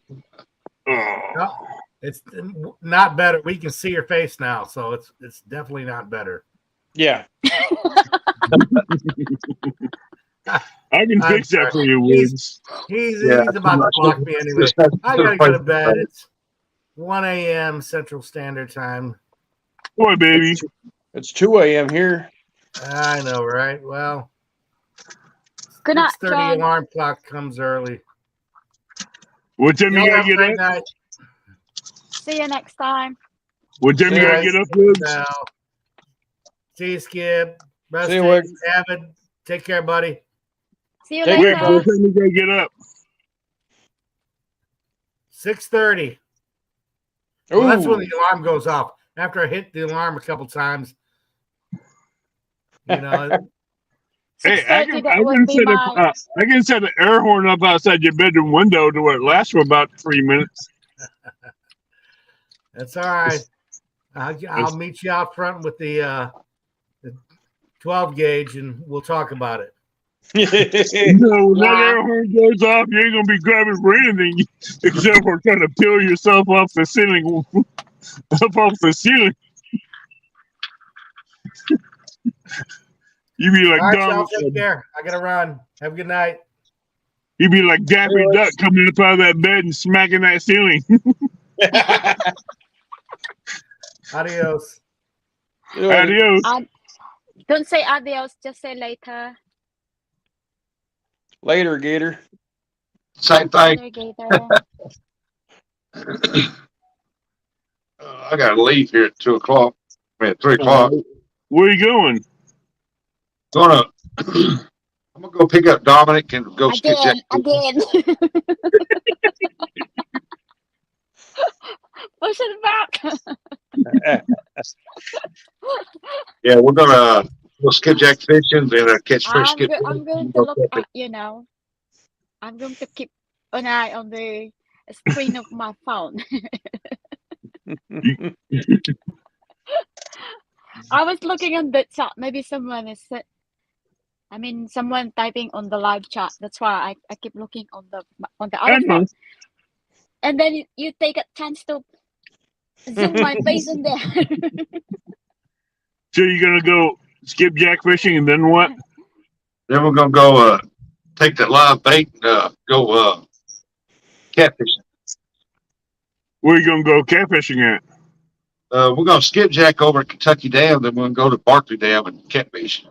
Oh. No, it's not better. We can see your face now, so it's definitely not better. Yeah. I can I'm fix that for sorry. you, Woods. He's Yeah, about to block me anyway. Just have I gotta go to bed. It's 1 a.m. Central Standard Time. Boy, baby. It's 2 a.m. here. I know, right? Well, Good night, 6:30 John. alarm clock comes early. What time you Y'all gotta have a get great up? night. See you next time. What time you gotta See get up, Woods? Now, see you, Skip. Rest See you, in, Wick. Avid. Take care, buddy. See you Take Wait, care, what later. time you gotta get up? 6:30. Well, that's when Ooh. the alarm goes off. After I hit the alarm a couple times, you know, Hey, I 6:30. can That would be my. I can set an air horn up outside your bedroom window to where it lasts for about 3 minutes. that's all right. I'll meet you out front with the 12 gauge, and we'll talk about it. No, when that Yeah. air horn goes off, you ain't gonna be grabbing for anything except for trying to peel yourself off the ceiling, up off the ceiling. You be like All right, y'all. Donald. Take care. I gotta run. Have a good night. You be like Daffy Duck coming up out of that bed and smacking that ceiling. Adios. Adios. Don't say adios. Just say later. Later, Gator. Same thing. Later, Gator. I gotta leave here at 2 o'clock. I mean, at 3 o'clock. Where you going? I'm gonna go pick up Dominic and go skip Again. Jack. Again. Push it back. Yeah, we're gonna go skipjack fishing and catch fish. I'm going to look at, I'm going to keep an eye on the screen of my phone. I was looking on the chat. Maybe someone is, someone typing on the live chat. That's why I keep looking on the I other know. phone. And then you take a chance to zoom my face in there. So you're gonna go skipjack fishing and then what? Then we're gonna go take that live bait and go catfishing. Where you gonna go catfishing at? We're gonna skipjack over at Kentucky Dam, then we're gonna go to Barkley Dam and catfish.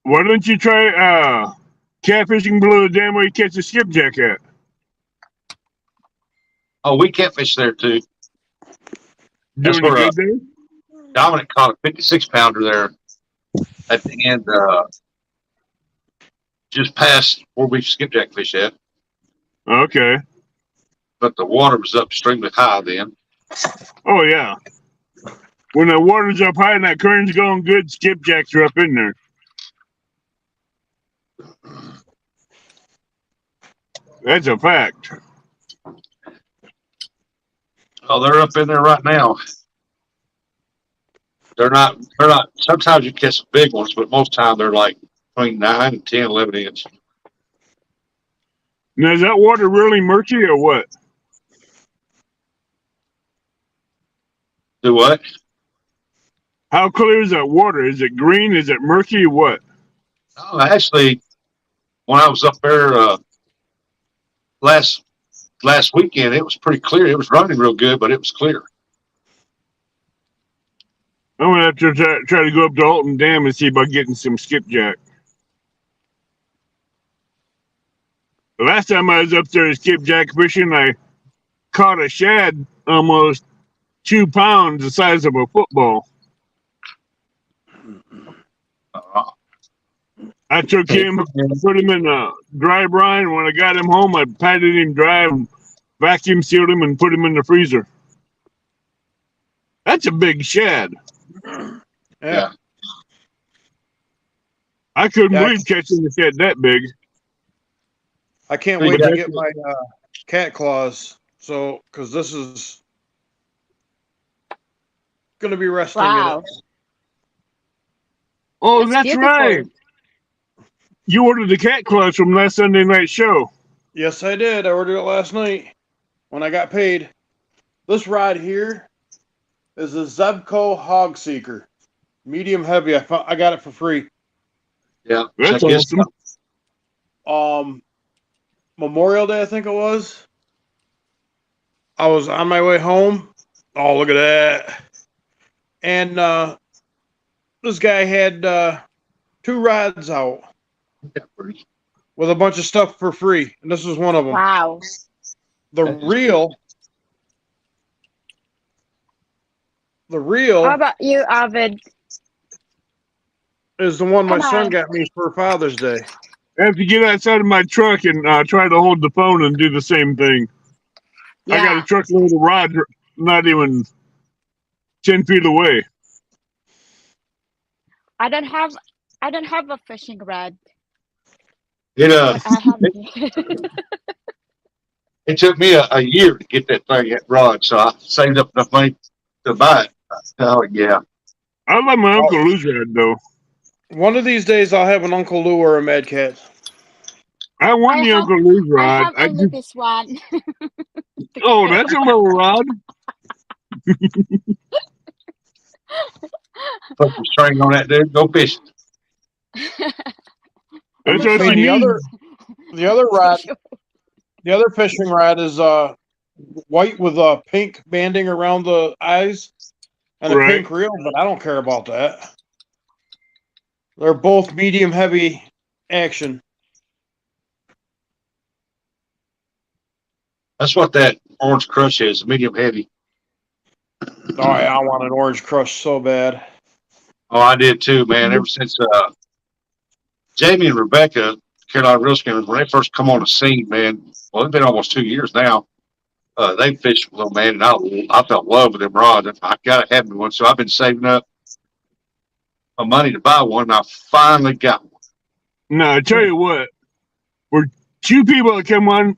Why don't you try catfishing below the dam where you catch a skipjack at? Oh, we catfish there too. That's Doing a where good day? Dominic caught a 56-pounder there at the end, just past where we skipjack fish at. Okay. But the water was up extremely high then. Oh yeah. When the water's up high and that current's going good, skipjacks are up in there. That's a fact. Oh, they're up in there right now. They're not, sometimes you catch some big ones, but most time they're like between 9 and 10, 11 inch. Now is that water really murky or what? Do what? How clear is that water? Is it green? Is it murky or what? Oh, actually, when I was up there last weekend, it was pretty clear. It was running real good, but it was clear. I'm gonna have to try to go up to Alton Dam and see about getting some skipjack. The last time I was up there skipjack fishing, I caught a shad almost 2 pounds the size of a football. I took him, put him in a dry brine. When I got him home, I patted him dry and vacuum sealed him and put him in the freezer. That's a big shad. Yeah. I couldn't Yeah. believe catching a shad that big. I can't Hey, wait to Jack. get my cat claws. So, because this is going to be resting Wow. in it. Oh, That's that's beautiful. right. You ordered the cat clutch from last Sunday night show. Yes, I did. I ordered it last night when I got paid. This rod here is a Zebco Hog Seeker, medium heavy. I got it for free. Yeah. That's check this awesome. out. Memorial Day, I think it was. I was on my way home. Oh, look at that! And this guy had 2 rods out Yeah, pretty. with a bunch of stuff for free, and this was one of them. Wow. The reel. How about you, Arvid? Is the one my Come son on. got me for Father's Day. I have to get outside of my truck and try to hold the phone and do the same thing. I got Yeah. a truckload of rods not even 10 feet away. I don't have a fishing rod. It But I have it took me a year to get that thing, that rod, so I saved up enough money to buy it. Oh yeah. I love my Uncle Lou's rod, though. One of these days, I'll have an Uncle Lou or a Mad Cat. I want I the have- Uncle Lou's I rod. have only this one. Oh, that's a little rod. Put the string on that dude, go fishing. That's what So you need. the other rod, the other fishing rod is white with pink banding around the eyes and a Right. pink reel, but I don't care about that. They're both medium heavy action. That's what that Orange Crush is, medium heavy. Oh yeah, I want an Orange Crush so bad. Oh, I did too, man. Ever since Jamie and Rebecca, Carolina Reel Skimmers, when they first come on the scene, man, well, it's been almost 2 years now. They fished with them, man, and I felt love with them rods. I gotta have me one, so I've been saving up my money to buy one, and I finally got one. No, I tell you what, we're 2 people that come on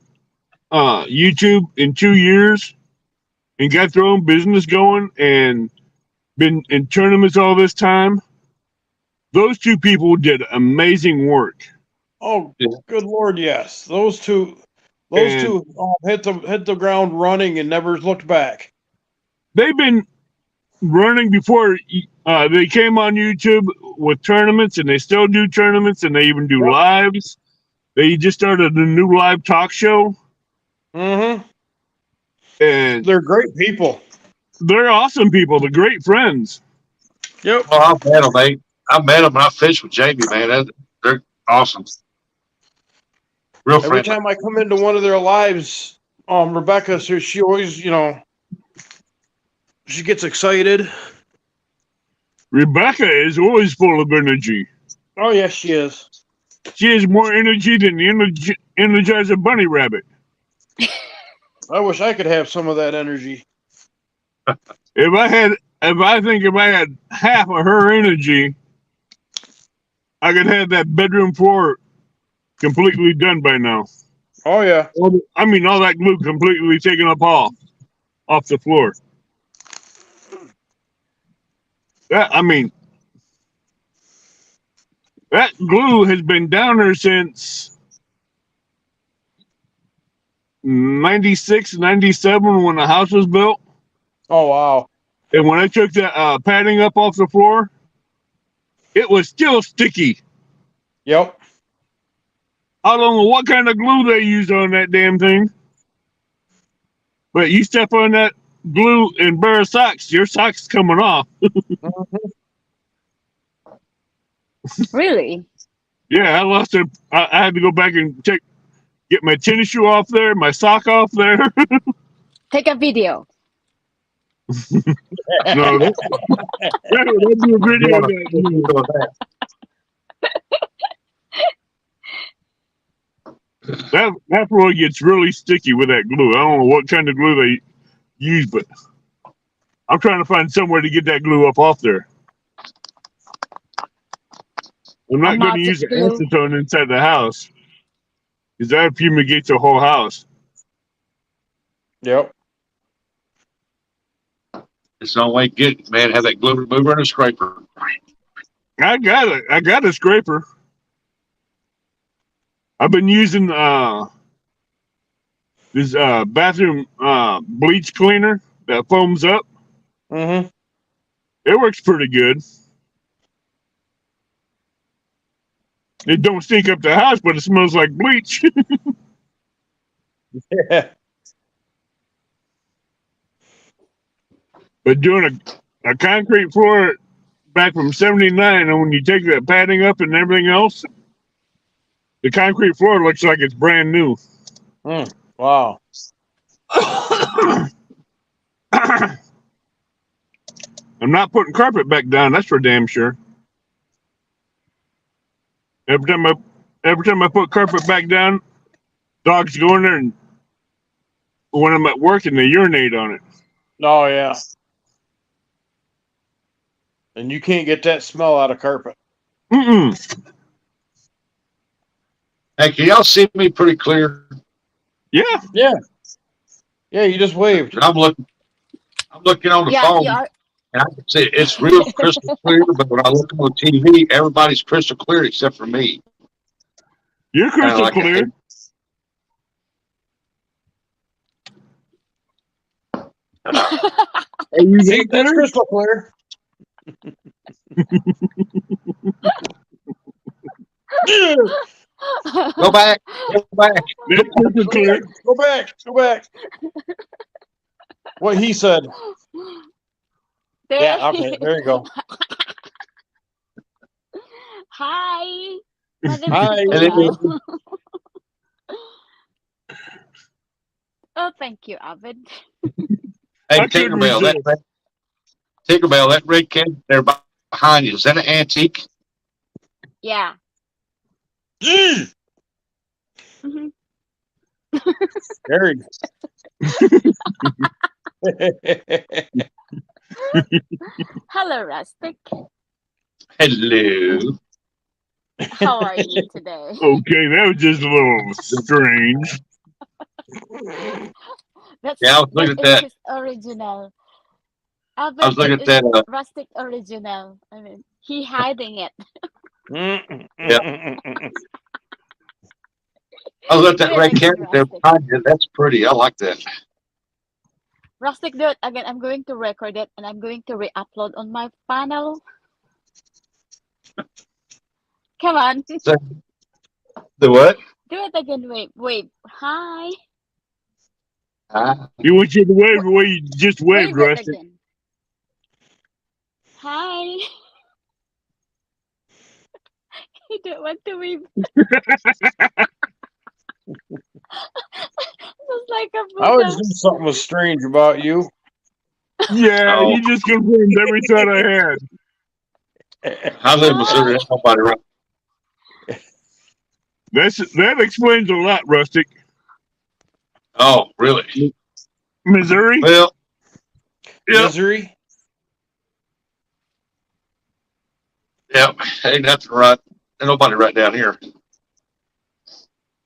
YouTube in 2 years and got their own business going and been in tournaments all this time. Those 2 people did amazing work. Oh, Yeah. good Lord, yes. Those two And- hit the ground running and never looked back. They've been running before they came on YouTube with tournaments, and they still do tournaments, and they even do Yep. lives. They just started a new live talk show, Mm-hmm. and They're great people. they're awesome people. They're great friends. Yep. Oh, I've met them, mate. I met them and I fished with Jamie, man. They're awesome. Real Every friendly. time I come into one of their lives, Rebecca, so she always, she gets excited. Rebecca is always full of energy. Oh, yes, she is. She has more energy than the Energizer Bunny Rabbit. I wish I could have some of that energy. If I had half of her energy, I could have that bedroom floor completely done by now. Oh, yeah. All that glue completely taken up off the floor. That glue has been down there since 96, 97 when the house was built. Oh, wow. And when I took that padding up off the floor, it was still sticky. Yep. I don't know what kind of glue they used on that damn thing. But you step on that glue in bare socks, your socks coming off. Really? Yeah, I lost it. I had to go back and get my tennis shoe off there, my sock off there. Take a video. No, that'd be a video of that. That floor gets really sticky with that glue. I don't know what kind of glue they use, but I'm trying to find somewhere to get that glue up off there. I'm not going to Magic use glue. acetone inside the house because that fumigates the whole house. Yep. It's the only way to get it, man. Have that glue remover and a scraper. I got a scraper. I've been using this bathroom bleach cleaner that foams up. Mm-hmm. It works pretty good. It don't stink up the house, but it smells like bleach. Yeah. But doing a concrete floor back from '79, and when you take that padding up and everything else, the concrete floor looks like it's brand new. Wow. I'm not putting carpet back down. That's for damn sure. Every time I put carpet back down, dogs go in there, and when I'm at work, and they urinate on it. Oh yeah. And you can't get that smell out of carpet. Mm-mm. Hey, can y'all see me pretty clear? Yeah. Yeah. Yeah, you just waved. I'm looking on the Yeah, phone, you are. and I can see it's real crystal clear. But when I look on TV, everybody's crystal clear except for me. You're crystal like clear. Are you See, that that's clear? crystal clear. Go back, go back. That's crystal clear. Go back. Go back. What he said. There. Yeah, okay, there you go. Hi. Madam Hi. Nicolau. Oh, thank you, Avid. Hey, I couldn't Tinkerbell, resist. Tinkerbell, that red kid there behind you, is that an antique? Yeah. Mm. Mhm. Very. Hello, Rustic. Hello. How are you today? Okay, that was just a little strange. That's Yeah, I was looking at that. His original. I was looking at is that. Rustic original. I mean, he hiding it. I was looking at that Do it red again, cat there Rustic. behind you. That's pretty. I like that. Rustic, do it again. I'm going to record it and I'm going to re-upload on my panel. Come on. The what? Do it again. Wave. Hi. You want you to wave the way you just waved, Wave it Rusty. again. Hi. You don't want to wave. Just like a I always Buddha. knew something was strange about you. Yeah, Oh. you just confirmed every thought I had. I live in Missouri. That's nobody right. That explains a lot, Rustic. Oh, really? Missouri? Well, yeah, Misery. yeah. Ain't nothing right. Ain't nobody right down here.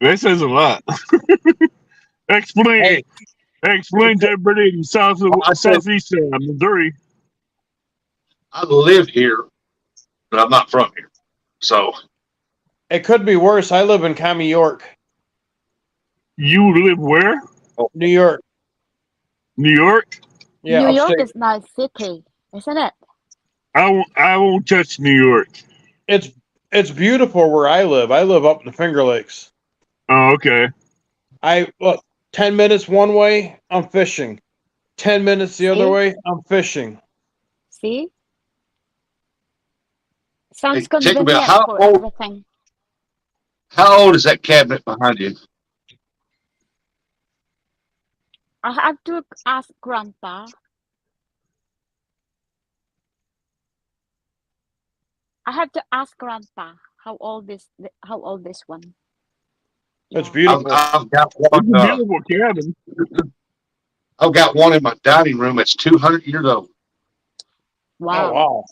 That says a lot. Explain to everybody in southeast Missouri. I live here, but I'm not from here. So, It could be worse. I live in Commie York, You live where? New York. New York? Yeah, New York upstate. is nice city, isn't it? I won't touch New York. It's beautiful where I live. I live up in the Finger Lakes. Oh, okay. I look 10 minutes one way, I'm fishing. 10 minutes the other See? way, I'm fishing. See? Sounds Hey, check convenient about how for old- everything. how old is that cabinet behind you? I have to ask Grandpa. I have to ask Grandpa how old this one. It's Yeah. beautiful. I've got It's a one. beautiful cabin. I've got one in my dining room that's 200 years old. Wow. Oh wow.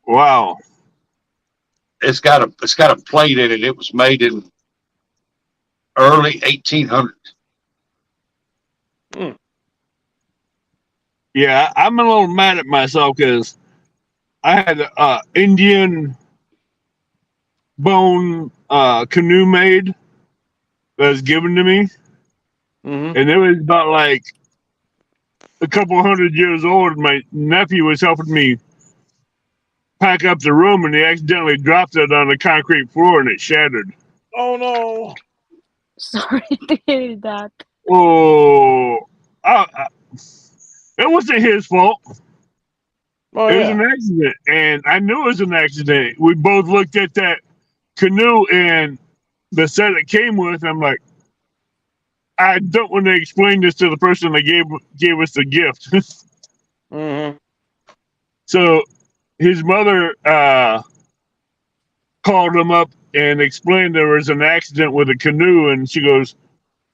Wow. It's got a plate in it. It was made in early 1800s. Yeah, I'm a little mad at myself because I had Indian bone canoe made that was given to me, Mm-hmm. and it was about like a couple 100 years old. My nephew was helping me pack up the room, and he accidentally dropped it on the concrete floor, and it shattered. Oh no. Sorry to hear that. Oh, it wasn't his fault. Oh It was yeah. an accident, and I knew it was an accident. We both looked at that canoe and the set it came with. I'm like, I don't want to explain this to the person that gave us the gift. Mm-hmm. So his mother called him up and explained there was an accident with a canoe, and she goes,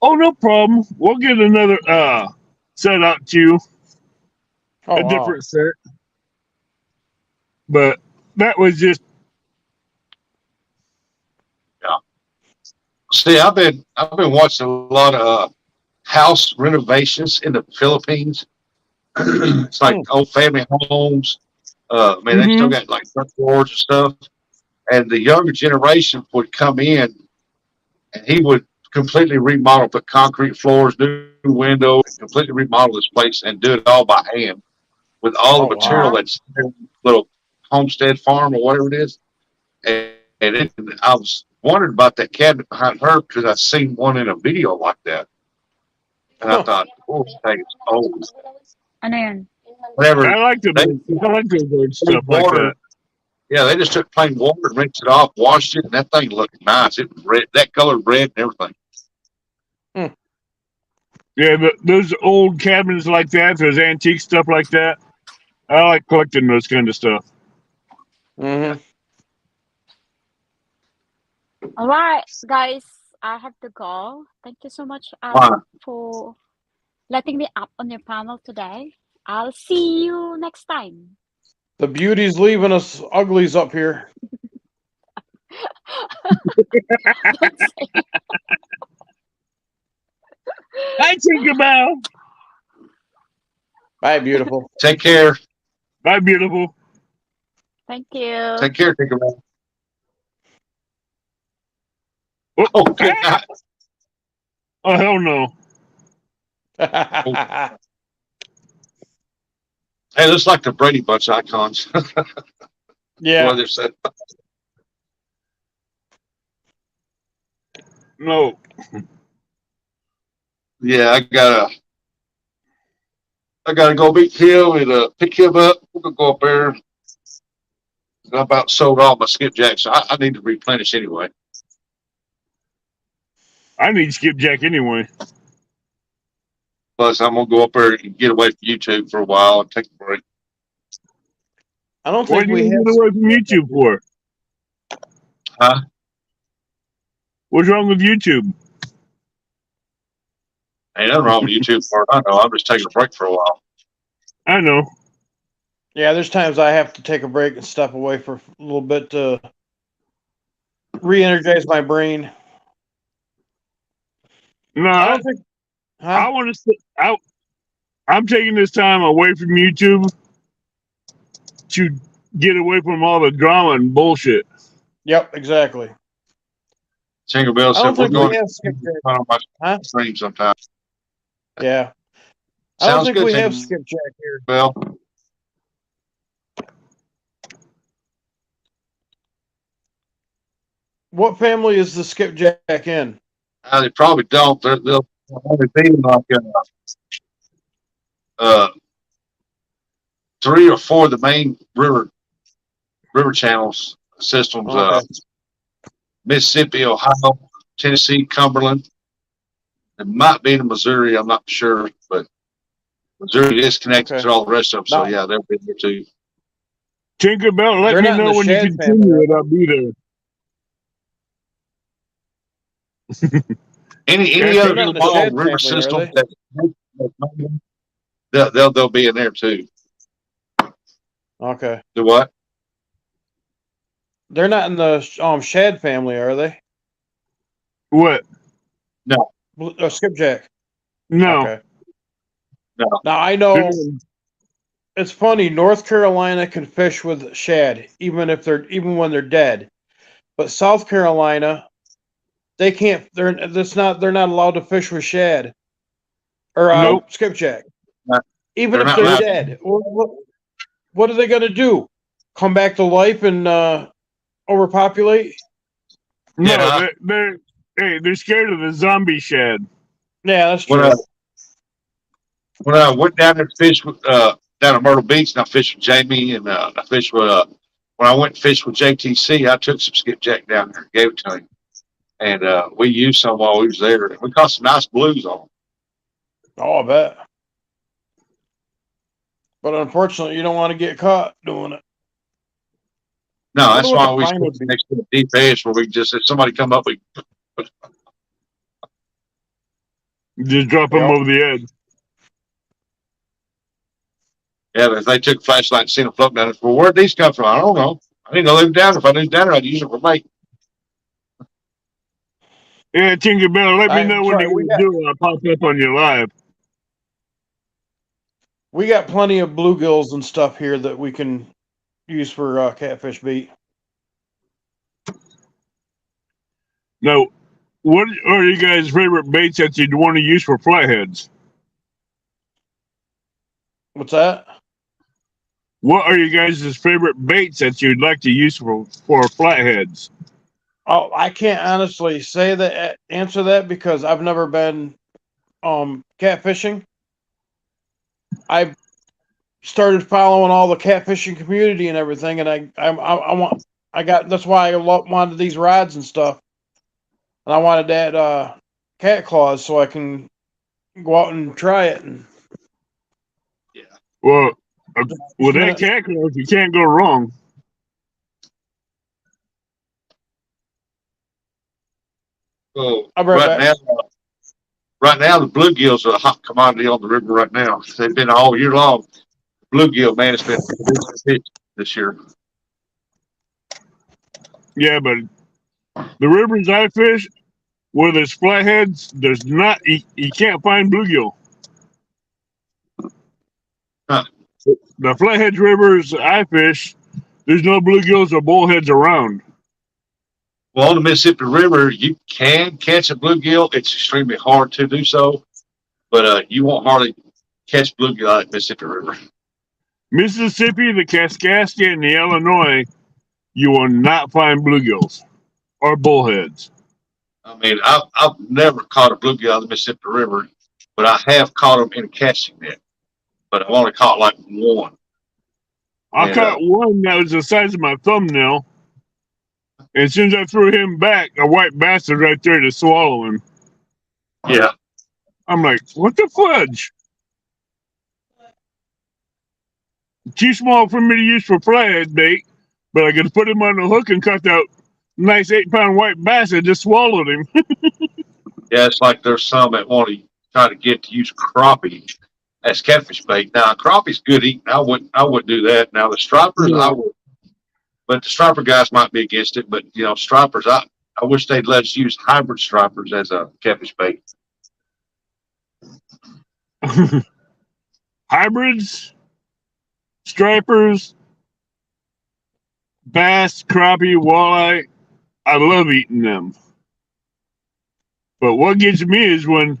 "Oh, no problem. We'll get another set out to you, Oh a wow. different set." But that was just See, I've been watching a lot of house renovations in the Philippines. It's like old family homes. Man, they still got like front doors and stuff. And the younger generation would come in, and he would completely remodel, put concrete floors, new windows, completely remodel this place, and do it all by hand with all Oh the material wow. that's in a little homestead farm or whatever it is. And I was wondering about that cabinet behind her because I seen one in a video like that, and I thought, oh, this thing is old. Ano yun? Whatever I like they those old stuff like water, that. yeah, they just took plain water and rinsed it off, washed it, and that thing looked nice. It was red, that color red and everything. Yeah, those old cabinets like that, those antique stuff like that. I like collecting those kind of stuff. Mm-hmm. All right, guys, I have to go. Thank you so much Fine. for letting me up on your panel today. I'll see you next time. The beauty's leaving us uglies up here. Don't say- Hi, Tinkerbell. Bye, beautiful. Take care. Bye, beautiful. Thank you. Take care. Take care. Oh, Oh, good night. oh hell no. Hey, looks like the Brady Bunch icons. Yeah. What they said. No. Yeah, I gotta go meet him and pick him up. We're gonna go up there. I about sold all my skipjacks, so I need to replenish anyway. I need skipjack anyway. Plus, I'm gonna go up there and get away from YouTube for a while and take a break. I don't What think do we you have. get away from YouTube for? Huh? What's wrong with YouTube? Ain't nothing wrong with YouTube for it. I know. I'm just taking a break for a while. I know. Yeah, there's times I have to take a break and step away for a little bit to re-energize my brain. No, I I, don't think. I Huh? want to. I'm taking this time away from YouTube to get away from all the drama and bullshit. Yep, exactly. Tinkerbell I don't said we're think going we have to skipjack. on my Huh? stream sometime. Yeah. I don't Sounds think good, we have Tinkerbell. skipjack here. What family is the skipjack in? They probably don't. They'll only be like 3 or 4 of the main river channels systems. Okay. Mississippi, Ohio, Tennessee, Cumberland. It might be in Missouri. I'm not sure, but Missouri is connected Okay. to all the rest of them. So No. yeah, they'll be there too. Tinkerbell, let They're me not in know the when you Shad continue family, it. I'll be there. Any Yeah, other they're not in the small Shad river family, are systems they? they'll be in there too. Okay. Do what? They're not in the Shad family, are they? What? Skipjack. No. Okay. No. Now I know it's funny. North Carolina can fish with shad, even when they're dead. But South Carolina, they can't. They're not allowed to fish with shad or Nope. skipjack. Not- Even they're if not they're allowed. dead, what are they going to do? Come back to life and overpopulate? No, Yeah. they're scared of the zombie shad. Yeah, that's When true. when I went down there to fish with, down at Myrtle Beach, and I fished with Jamie, and I fished with, when I went to fish with JTC, I took some skipjack down there and gave it to him. And we used some while we was there. We caught some nice blues on them. Oh, I bet. But unfortunately, you don't want to get caught doing it. No, that's wonder what why the we fine stick would be. next to the deep edge where we can just, if somebody come up, we Just drop them Yep. over the edge. yeah, but if they took a flashlight and seen them floating down there, well, where'd these come from? I don't know. I didn't know they were down there. If I knew down there, I'd use it for bait. Yeah, Tinkerbell, let me I'm know when sorry, you're we going to do it. I'll pop up on your live. We got plenty of bluegills and stuff here that we can use for catfish bait. Now, what are you guys' favorite baits that you'd want to use for flatheads? What's that? What are you guys' favorite baits that you'd like to use for flatheads? Oh, I can't honestly say that answer that because I've never been catfishing. I started following all the catfishing community and everything, and that's why I wanted these rods and stuff, and I wanted that cat claws so I can go out and try it. And Well, with that cat claws, you can't go wrong. So I'll be right back. right now, the bluegills are a hot commodity on the river right now. They've been all year long. Bluegill, man, it's been fish this year. Yeah, but the rivers I fish, where there's flatheads, there's not, you can't find bluegill. Huh. The flatheads rivers I fish, there's no bluegills or bullheads around. Well, on the Mississippi River, you can catch a bluegill. It's extremely hard to do so, but you won't hardly catch bluegill at Mississippi River. Mississippi, the Kaskaskia, and the Illinois, you will not find bluegills or bullheads. I mean, I've never caught a bluegill out of the Mississippi River, but I have caught them in a casting net. But I've only caught like one. I caught one that was the size of my thumbnail. And as soon as I threw him back, a white bass was right there to swallow him. Yeah. I'm like, what the fudge? Too small for me to use for flathead bait, but I could put him on the hook and cut that nice 8-pound white bass that just swallowed him. Yeah, it's like there's some that want to try to get to use crappie as catfish bait. Now, crappie's good eating. I wouldn't do that. Now, the stripers, I would. But the striper guys might be against it. But, you know, stripers, I wish they'd let us use hybrid stripers as a catfish bait. Hybrids, stripers, bass, crappie, walleye, I love eating them. But what gets me is when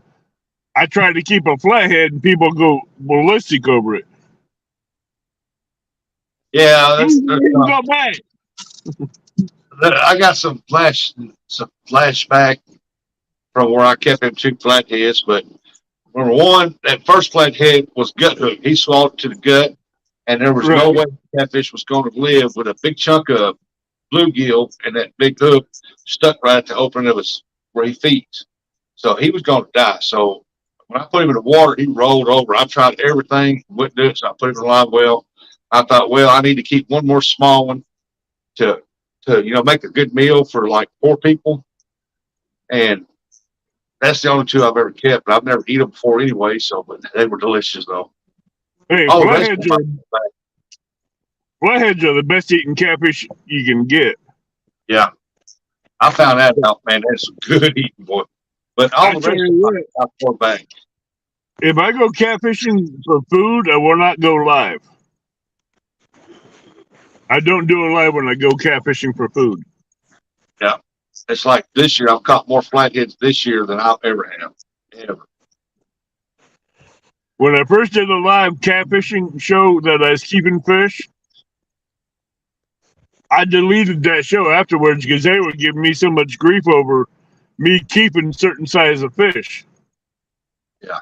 I try to keep a flathead and people go ballistic over it. Yeah, Go back. I got some flashback from where I kept him 2 flatheads. But number one, that first flathead was gut hook. He swallowed it to the gut, and there was no way the catfish was going to live with a big chunk of bluegill and that big hook stuck right at the opening of his where he feeds. So he was going to die. So when I put him in the water, he rolled over. I tried everything, wouldn't do it. So I put him in a live well. I thought, well, I need to keep one more small one to make a good meal for like 4 people. And that's the only 2 I've ever kept. But I've never eaten them before anyway. So, but they were delicious though. Hey, flatheads are the best eating catfish you can get. Yeah, I found that out, man. That's some good eating, boy. But all the rest I pour back. If I go catfishing for food, I will not go live. I don't do a live when I go catfishing for food. Yeah. it's like this year I've caught more flatheads this year than I'll ever have. Ever. When I first did a live catfishing show that I was keeping fish, I deleted that show afterwards because they were giving me so much grief over me keeping certain size of fish. Yeah.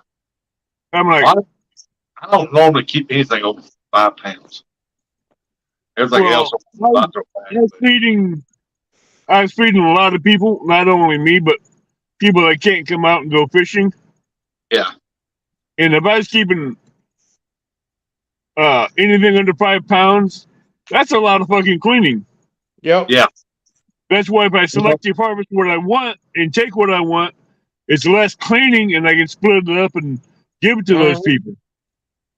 I'm like, I don't normally keep anything over 5 pounds. Everything Well, else, I throw back. I was feeding a lot of people, not only me, but people that can't come out and go fishing. Yeah. And if I was keeping anything under 5 pounds, that's a lot of fucking cleaning. Yep. Yeah. That's why if I selective harvest what I want and take what I want, it's less cleaning and I can split it up and give it to those people.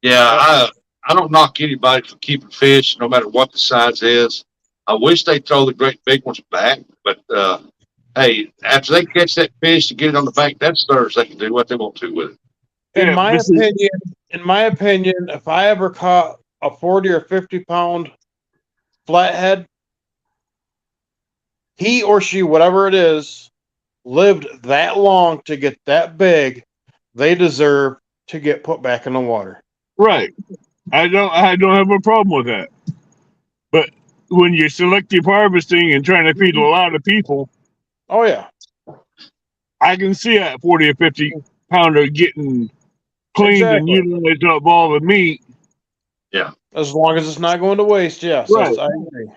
Yeah, I don't knock anybody for keeping fish, no matter what the size is. I wish they'd throw the great big ones back, but hey, after they catch that fish and get it on the bank, that's theirs. They can do what they want to with it. In Yeah, my this is- opinion, if I ever caught a 40 or 50 pound flathead, he or she, whatever it is, lived that long to get that big. They deserve to get put back in the water. Right. I don't have a problem with that. But when you're selective harvesting and trying to feed a lot of people, Oh yeah. I can see a 40 or 50 pounder getting cleaned and Exactly. utilized up all the meat. As long as it's not going to waste, yes. Right. I agree.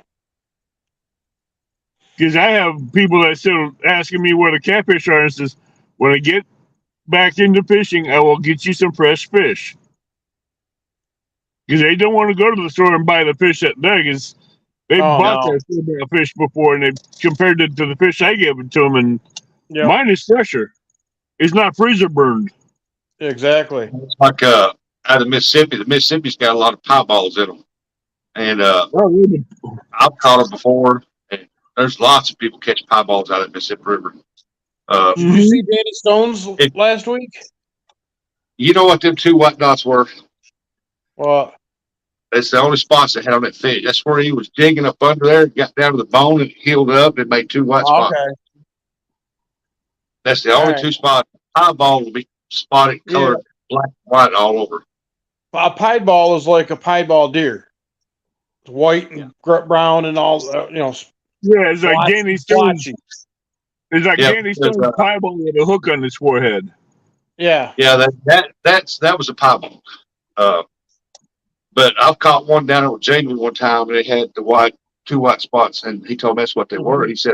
Because I have people that still asking me where the catfish are and says, when I get back into fishing, I will get you some fresh fish. Because they don't want to go to the store and buy the fish that day because they've bought no. that store fish before and they've compared it to the fish I gave it to them, and Yeah. mine is fresher. It's not freezer burned. Exactly. It's like out of Mississippi. The Mississippi's got a lot of pieballs in them, and I've caught them before. And there's lots of people catch pieballs out of the Mississippi River. Did you see Danny Stone's last week? You know what them 2 white dots were? Well, That's the only spots they had on that fish. That's where he was digging up under there, got down to the bone and healed up and made 2 white spots. okay. That's the only Alright. 2 spots. Pieball will be spotted, colored black and white all over. A pieball is like a pieball deer. It's white and brown and all, Yeah, it's like Blotchy, Danny Stone's. blotchy. It's like Yeah, Danny Stone's pieball with a hook on his forehead. Yeah. Yeah, that was a pieball. But I've caught one down there with Jamie one time, and they had the 2 white spots, and he told me that's what they were. He said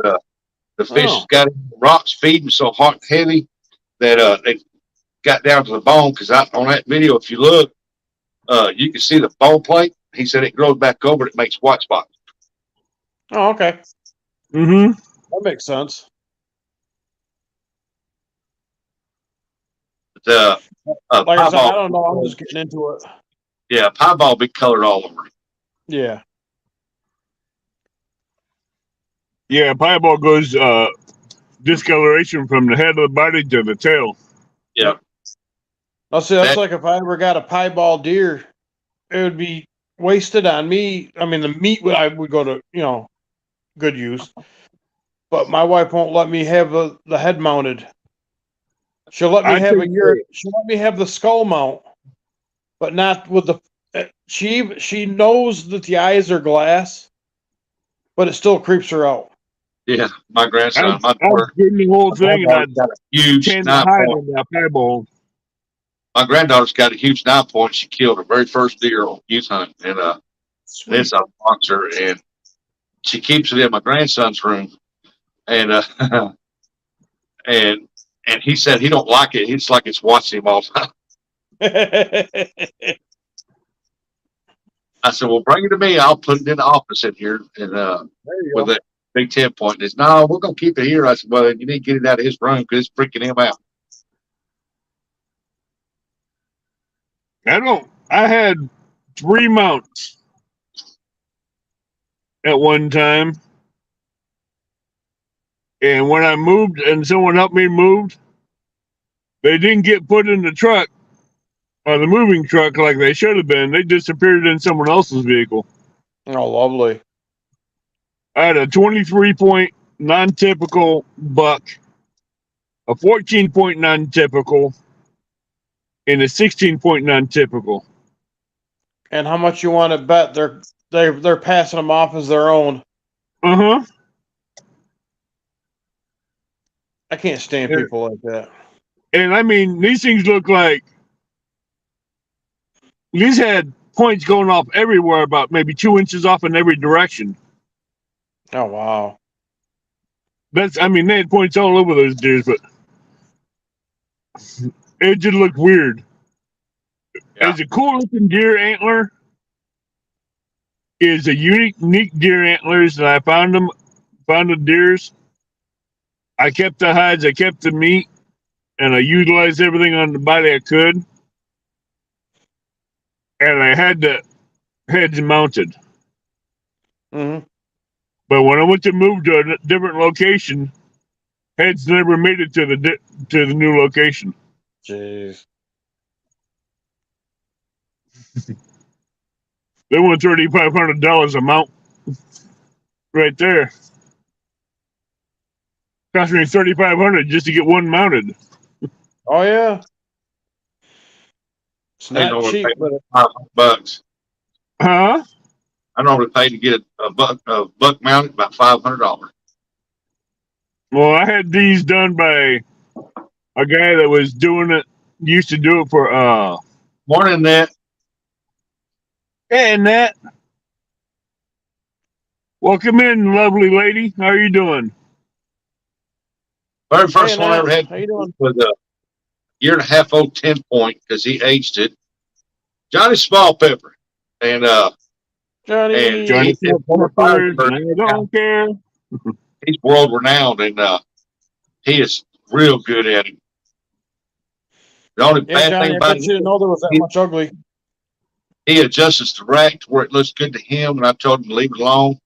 the fish Oh. got in the rocks feeding so hot and heavy that they got down to the bone. Because on that video, if you look, you can see the bone plate. He said it grows back over, and it makes white spots. Oh, okay. Mm-hmm. That makes sense. The Like I said, I pieball, don't know. I'm just getting into it. yeah, pieball be colored all over. Yeah. Yeah, pieball goes discoloration from the head of the body to the tail. Yeah, I'll say that's That- like if I ever got a pieball deer, it would be wasted on me. I mean, the meat I would go to, good use. But my wife won't let me have the head mounted. She'll let me I have think she'll let me have the skull mount, but not with the. She knows that the eyes are glass, but it still creeps her out. yeah. My grandson, my I daughter, getting the whole thing, and I got a huge tend to 9 hide point. on that pieball. My granddaughter's got a huge 9 point. She killed her very first deer on youth hunt, and it's a monster. And she keeps it in my grandson's room, and and he said he don't like it. It's like it's watching him all the time. I said, well, bring it to me. I'll put it in the office in here, and There you with go. that big 10 point. It's no, we're gonna keep it here. I said, well, you need to get it out of his room because it's freaking him out. I had 3 mounts at one time. And when I moved and someone helped me move, they didn't get put in the truck or the moving truck like they should have been. They disappeared in someone else's vehicle. Oh, lovely. I had a 23 point non-typical buck, a 14-point non-typical, and a 16-point non-typical. And how much you want to bet they're passing them off as their own? Uh-huh. I can't stand Yeah. people like that. And I mean, these things look like these had points going off everywhere, about maybe 2 inches off in every direction. Oh wow. They had points all over those deers, but it just looked weird. Yeah. It's a cool looking deer antler. Is a unique deer antlers, and I found the deers. I kept the hides, I kept the meat, and I utilized everything on the body I could. And I had the heads mounted. Mm-hmm. But when I went to move to a different location, heads never made it to the new location. Jeez. They want $3,500 a mount, right there. Cost me $3,500 just to get one mounted. Oh yeah. It's They not normally cheap, pay but $500. Huh? I normally pay to get a buck mounted about $500. Well, I had these done by a guy that was doing it, used to do it for Morning, Nat. Hey, Nat. Welcome in, lovely lady. How are you doing? Very first Hey, one I ever Nat, had how you doing? was a year and a half old 10-point because he aged it. Johnny Small Pepper. And Johnny. And Johnny he did Peppers, $4,500. I don't care. He's world renowned, and he is real good at it. The only Yeah, bad Johnny, thing I about bet you didn't know there was that he- much ugly. he adjusts the rack to where it looks good to him, and I told him to leave it alone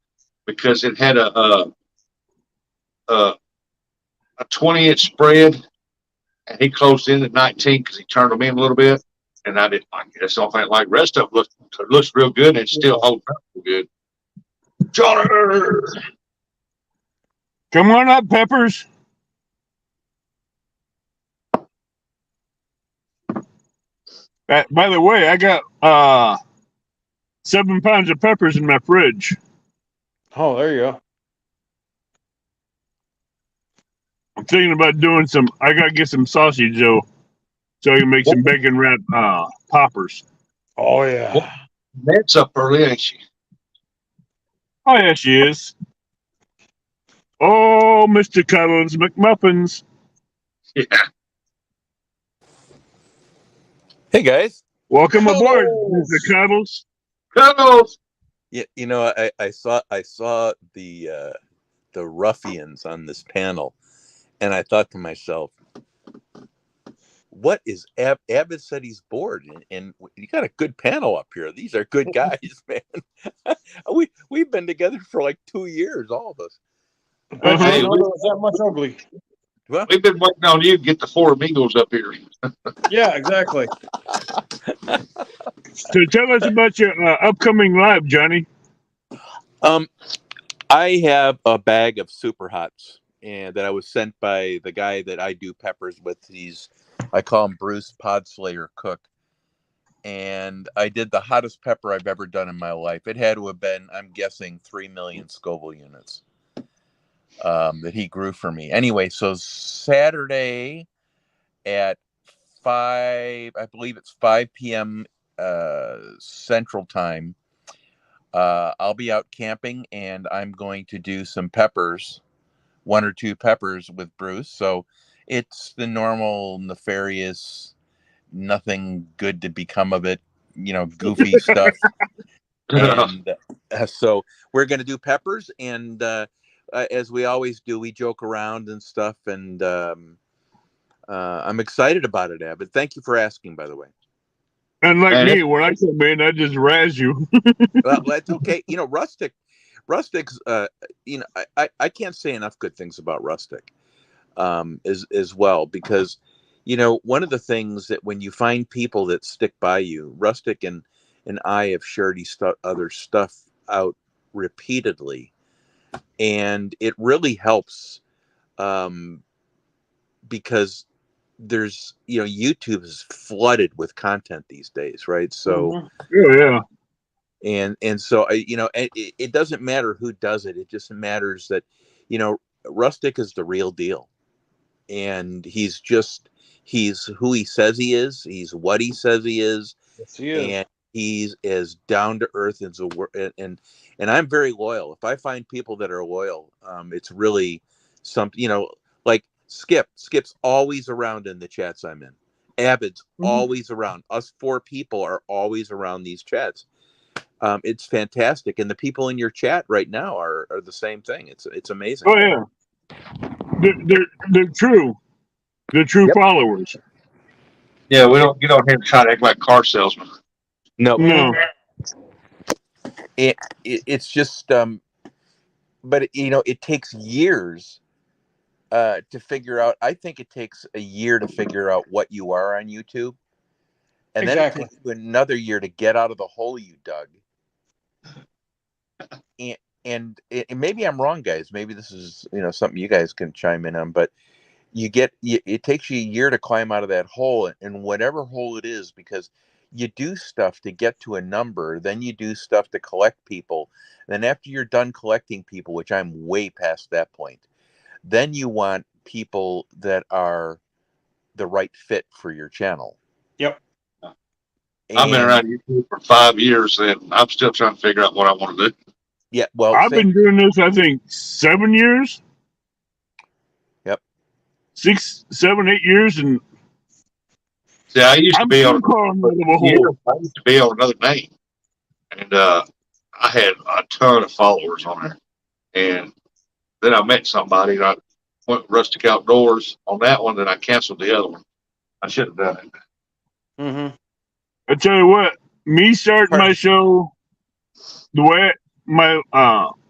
because it had a 20-inch spread, and he closed in at 19 because he turned them in a little bit, and I didn't like it. That's the only thing I like. The rest of it looks real good, and it still holds up real good. Johnny! Come on up, Peppers. By the way, I got 7 pounds of peppers in my fridge. Oh, there you go. I'm thinking about doing I gotta get some sausage though, so I can make some bacon wrap poppers. Oh yeah. That's up early, ain't she? Oh yeah, she is. Oh, Mr. Cuddles McMuffins. Yeah. Hey guys. Welcome aboard, Cuddles. Mr. Cuddles. Cuddles! Yeah, I saw the ruffians on this panel, and I thought to myself, what is Abbott said he's bored, and you got a good panel up here. These are good guys, man. We've been together for like 2 years, all of us. Bet you Hey, didn't know there was that much ugly. Well, We've been waiting on you to get the 4 amigos up here. Yeah, exactly. So tell us about your upcoming live, Johnny. I have a bag of super hots, and that I was sent by the guy that I do peppers with. I call him Bruce Podslayer Cook. And I did the hottest pepper I've ever done in my life. It had to have been, I'm guessing, 3 million Scoville units that he grew for me. Anyway, so Saturday at 5, I believe it's 5 p.m. Central Time, I'll be out camping, and I'm going to do some peppers, 1 or 2 peppers with Bruce. So it's the normal nefarious, nothing good to become of it, goofy stuff. And so we're going to do peppers, and as we always do, we joke around and stuff, and I'm excited about it, Abbott. Thank you for asking, by the way. And like And me, when I come in, I just razz you. Well, that's okay. Rustic's, I can't say enough good things about Rustic as well, because, one of the things that when you find people that stick by you, Rustic and I have shared other stuff out repeatedly. and it really helps because there's YouTube is flooded with content these days, right? So Mhm. Yeah. and so it doesn't matter who does it. It just matters that Rustic is the real deal, and he's who he says he is. He's what he says he is, Yes, he is. and he's as down to earth as and I'm very loyal. If I find people that are loyal, it's really something. Like Skip's always around in the chats I'm in. Abed's always around. Us 4 people are always around these chats. It's fantastic, and the people in your chat right now are the same thing. It's amazing. Oh yeah. They're true. They're true Yep. followers. Yeah, we don't get on here and try to act like car salesmen. No, No. it's just but it takes years to figure out. I think it takes a year to figure out what you are on YouTube, and then Exactly. it takes you another year to get out of the hole you dug. And maybe I'm wrong, guys. Maybe this is something you guys can chime in on, but it takes you a year to climb out of that hole, and whatever hole it is, because you do stuff to get to a number, then you do stuff to collect people. Then after you're done collecting people, which I'm way past that point, then you want people that are the right fit for your channel. Yep. I've been around YouTube for 5 years, and I'm still trying to figure out what I want to do. Yeah, well, I've been doing this, I think, 7 years. Yep. 6, 7, 8 years, and See, I used to I'm be still on calling it a hole. I used to be on another name, and I had a ton of followers on there. And then I met somebody, and I went Rustic Outdoors on that one, then I canceled the other one. I should have done it. Mm-hmm. I tell you what, me starting my show, the way my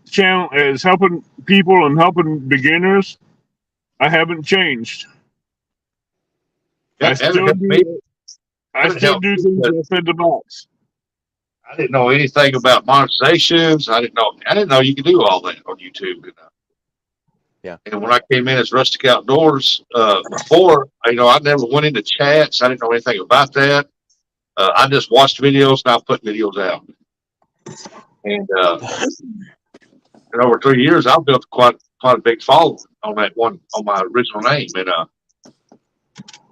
channel is helping people and helping beginners, I haven't changed. I still do things outside the box. I didn't know anything about monetizations. I didn't know you could do all that on YouTube. Yeah. And when I came in as Rustic Outdoors, before, I never went into chats. I didn't know anything about that. I just watched videos and I put videos out. And in over 3 years, I've built quite a big following on that one, on my original name.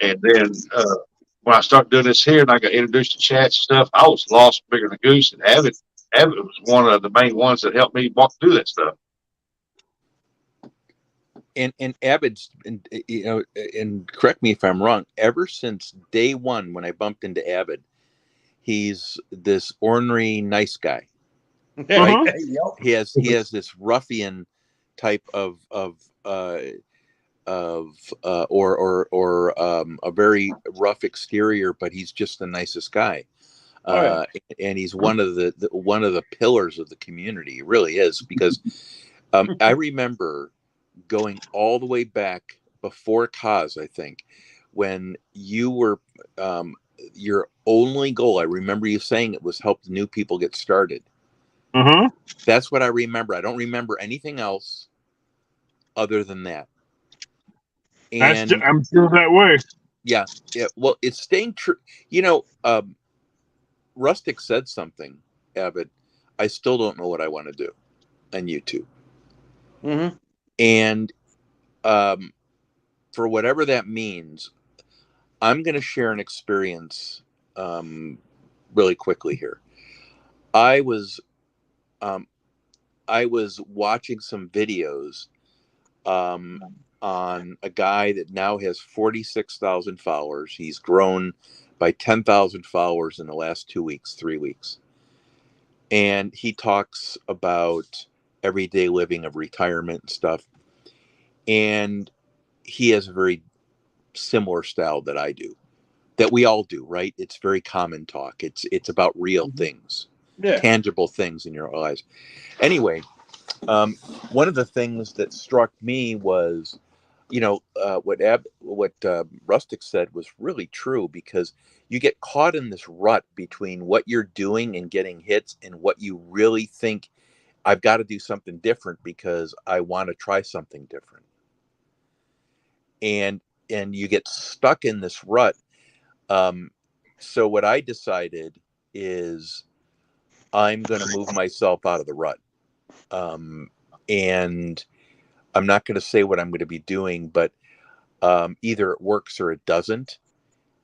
And then when I started doing this here and I got introduced to chats and stuff, I was lost bigger than a goose. And Avid was one of the main ones that helped me walk through that stuff. And Avid's, and correct me if I'm wrong, ever since day one when I bumped into Avid, he's this ornery nice guy. Right? He has this ruffian type of a very rough exterior, but he's just the nicest guy. And he's one of the pillars of the community. He really is, because I remember going all the way back before Kaz, I think, when you were your only goal, I remember you saying it was help new people get started. That's what I remember. I don't remember anything else other than that. And I'm still that way. Yeah. Well, it's staying true. Rustic said something, Avid. I still don't know what I want to do on YouTube. Mm-hmm. And for whatever that means, I'm going to share an experience really quickly here. I was watching some videos on a guy that now has 46,000 followers. He's grown by 10,000 followers in the last 3 weeks. And he talks about everyday living of retirement and stuff. And he has a very similar style that I do, that we all do, right? It's very common talk. It's about real things, tangible things in your lives. Anyway, one of the things that struck me was, what Rustic said was really true, because you get caught in this rut between what you're doing and getting hits and what you really think I've got to do something different because I want to try something different. And you get stuck in this rut. So what I decided is I'm going to move myself out of the rut. And I'm not going to say what I'm going to be doing, but either it works or it doesn't.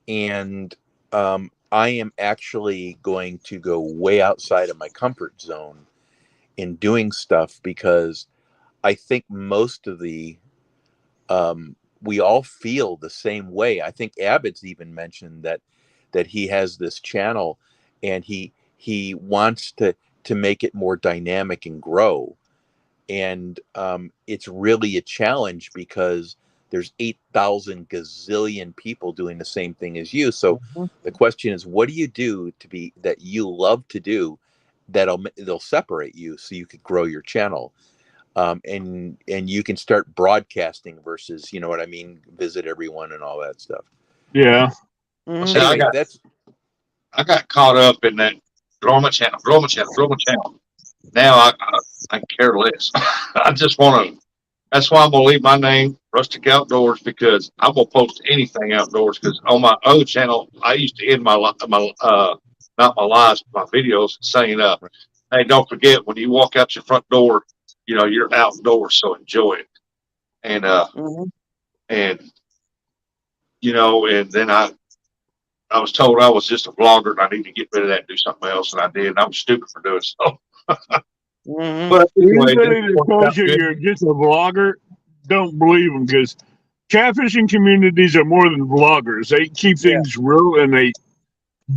And I am actually going to go way outside of my comfort zone in doing stuff, because I think most of the we all feel the same way. I think Abbott's even mentioned that he has this channel and he wants to make it more dynamic and grow. And it's really a challenge because there's 8,000 gazillion people doing the same thing as you. So the question is, what do you do that you love to do they'll separate you so you could grow your channel? And you can start broadcasting versus, you know what I mean, visit everyone and all that stuff. Yeah. Mhm. See, Anyway, I got caught up in that grow my channel. Now I care less. I just want to. That's why I'm gonna leave my name, Rustic Outdoors, because I'm gonna post anything outdoors. Because on my other channel, I used to end my not my lives, but my videos saying, "Hey, don't forget when you walk out your front door, you know you're outdoors, so enjoy it." And Mhm. and you know, and then I was told I was just a vlogger and I need to get rid of that and do something else, and I did. And I'm stupid for doing so. Mhm. But anyway, Anybody this that worked tells out you good. you're just a vlogger, don't believe them, because catfishing communities are more than vloggers. They keep Yeah. things real and they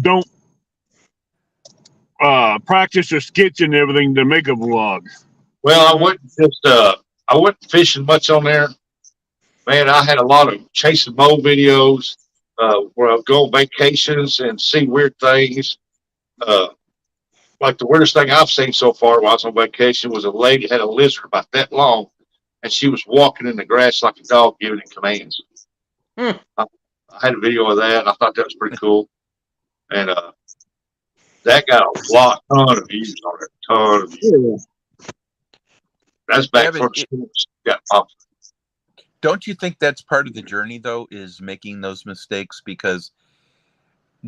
don't practice their skits and everything to make a vlog. Well, I wasn't fishing much on there. Man, I had a lot of chasing mole videos, where I'd go on vacations and see weird things. Like the weirdest thing I've seen so far while I was on vacation was a lady had a lizard about that long, and she was walking in the grass like a dog giving it commands. Hmm. I had a video of that, and I thought that was pretty cool. And that got ton of views on it, ton of views. That's back Yeah, before but the schools got popular. don't you think that's part of the journey, though, is making those mistakes? Because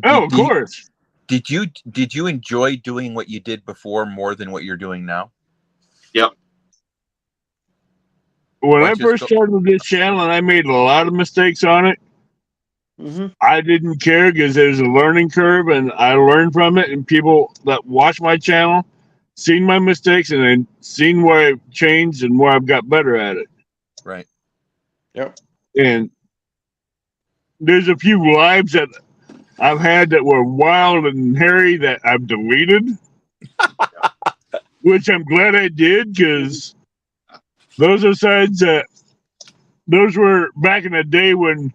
Oh, of course. did you enjoy doing what you did before more than what you're doing now? Yep. When Why I just first go- started this channel and I made a lot of mistakes on it, Mhm. I didn't care because there's a learning curve and I learned from it. And people that watch my channel seen my mistakes and then seen where I've changed and where I've got better at it. Right. Yep. And there's a few lives that I've had that were wild and hairy that I've deleted, which I'm glad I did, because those are sides that those were back in the day when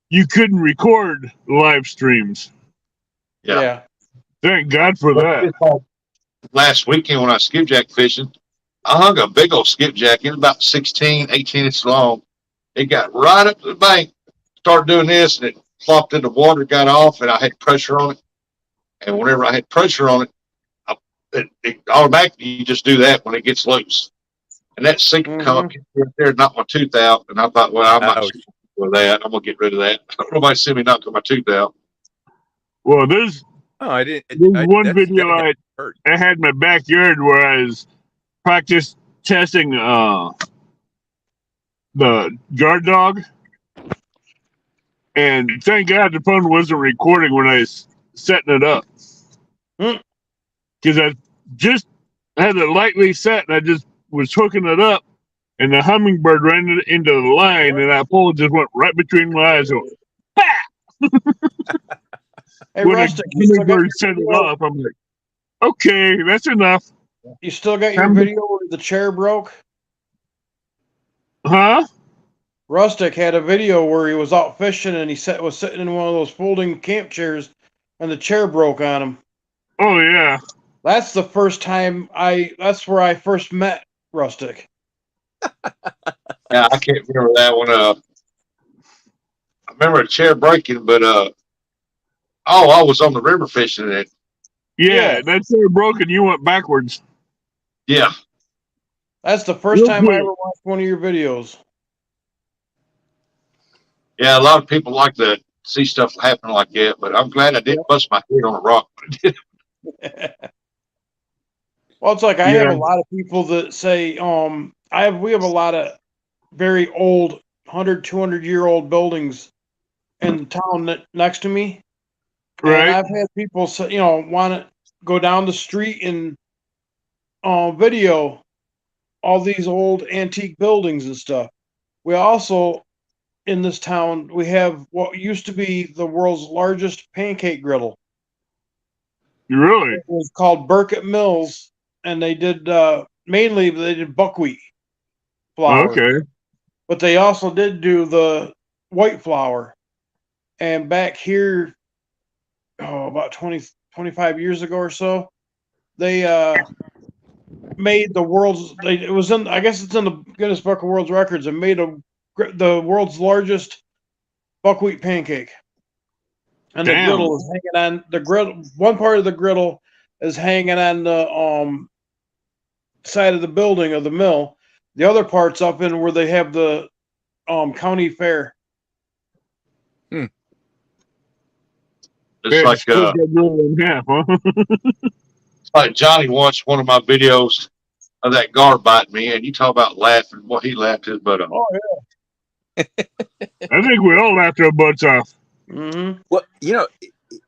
you couldn't record live streams. Yeah. Yeah. Thank God for that. Last weekend when I was skipjack fishing, I hung a big old skipjack. It was about 16, 18 inches long. It got right up to the bank, started doing this, and it flopped in the water, got off, and I had pressure on it. And whenever I had pressure on it, it automatically, you just do that when it gets loose. And that sink come up right there and knocked my tooth out. And I thought, well, I'm not Ouch. with that. I'm going to get rid of that. Nobody see me knock my tooth out. Well, there's Oh, I didn't. one video that I hurt. had in my backyard where I was practice testing the guard dog, and thank God the phone wasn't recording when I was setting it up, because I just had it lightly set and I just was hooking it up, and the hummingbird ran into the line, and that pole just went right between my eyes. And Hey, when Rustic, the hummingbird set it off, I'm like, okay, that's enough. you still got your video where the chair broke? Huh? Rustic had a video where he was out fishing and he was sitting in one of those folding camp chairs and the chair broke on him. Oh, yeah. That's the first time that's where I first met Rustic. Yeah, I can't remember that one. I remember a chair breaking, but I was on the river fishing it. Yeah, Yeah. that chair broke and you went backwards. Yeah, That's the first Real time I quick. ever watched one of your videos. Yeah, a lot of people like to see stuff happen like that, but I'm glad I didn't bust my head on a rock. Well, it's like I have Yeah. a lot of people that say, we have a lot of very old 100, 200-year-old buildings in the town next to me. And Right. I've had people say, want to go down the street and video all these old antique buildings and stuff. We also, in this town, we have what used to be the world's largest pancake griddle. Really? It was called Burkett Mills, and they did mainly they did buckwheat flour, Okay. but they also did do the white flour. And back here, about 20, 25 years ago or so, they made the world's. It was in. I guess it's in the Guinness Book of World Records, and made the world's largest buckwheat pancake. And Damn. the griddle is hanging on the griddle. One part of the griddle is hanging on the side of the building of the mill. The other part's up in where they have the county fair. It's Yeah, like just cut that grill in half, huh? it's like Johnny watched one of my videos of that guard biting me, and you talk about laughing. Well, he laughed his butt off. Oh I think we all laughed our butts off. yeah. Mm-hmm. Well,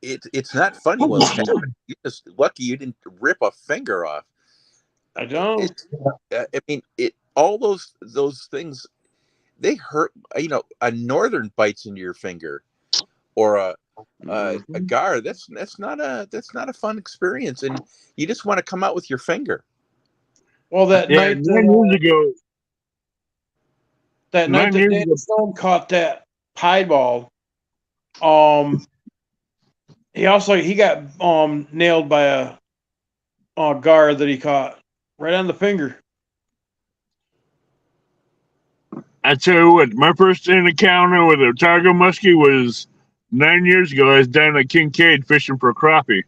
it's not funny when it happened. You're just lucky you didn't rip a finger off. I don't. It's, I mean, all those things, they hurt. A northern bites into your finger, or a gar. That's not a fun experience, and you just want to come out with your finger. Well, that Yeah, night, 9 years ago. that 9 night that years Danny ago. Stone caught that piebald, he got nailed by a gar that he caught right on the finger. I tell you what, my first encounter with a tiger muskie was 9 years ago. I was down at Kincaid fishing for crappie.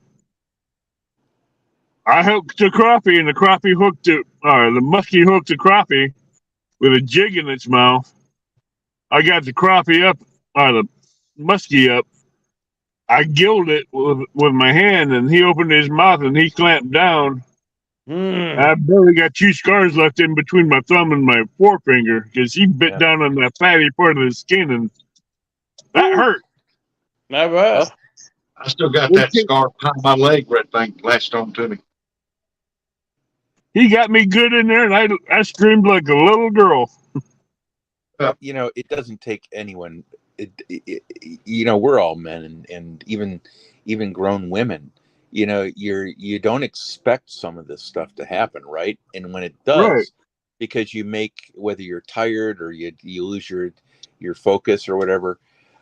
I hooked a crappie, and the crappie hooked it, or the muskie hooked the crappie with a jig in its mouth. I got the crappie up, or the muskie up. I gilled it with my hand, and he opened his mouth and he clamped down. I barely got 2 scars left in between my thumb and my forefinger because he bit down on that fatty part of the skin, and that hurt. I bet. I still got that scar behind my leg where that thing latched on to me. He got me good in there, and I screamed like a little girl. It doesn't take anyone. We're all men, and even grown women. You don't expect some of this stuff to happen, right? And when it does, Right. because you make, whether you're tired or you lose your focus or whatever,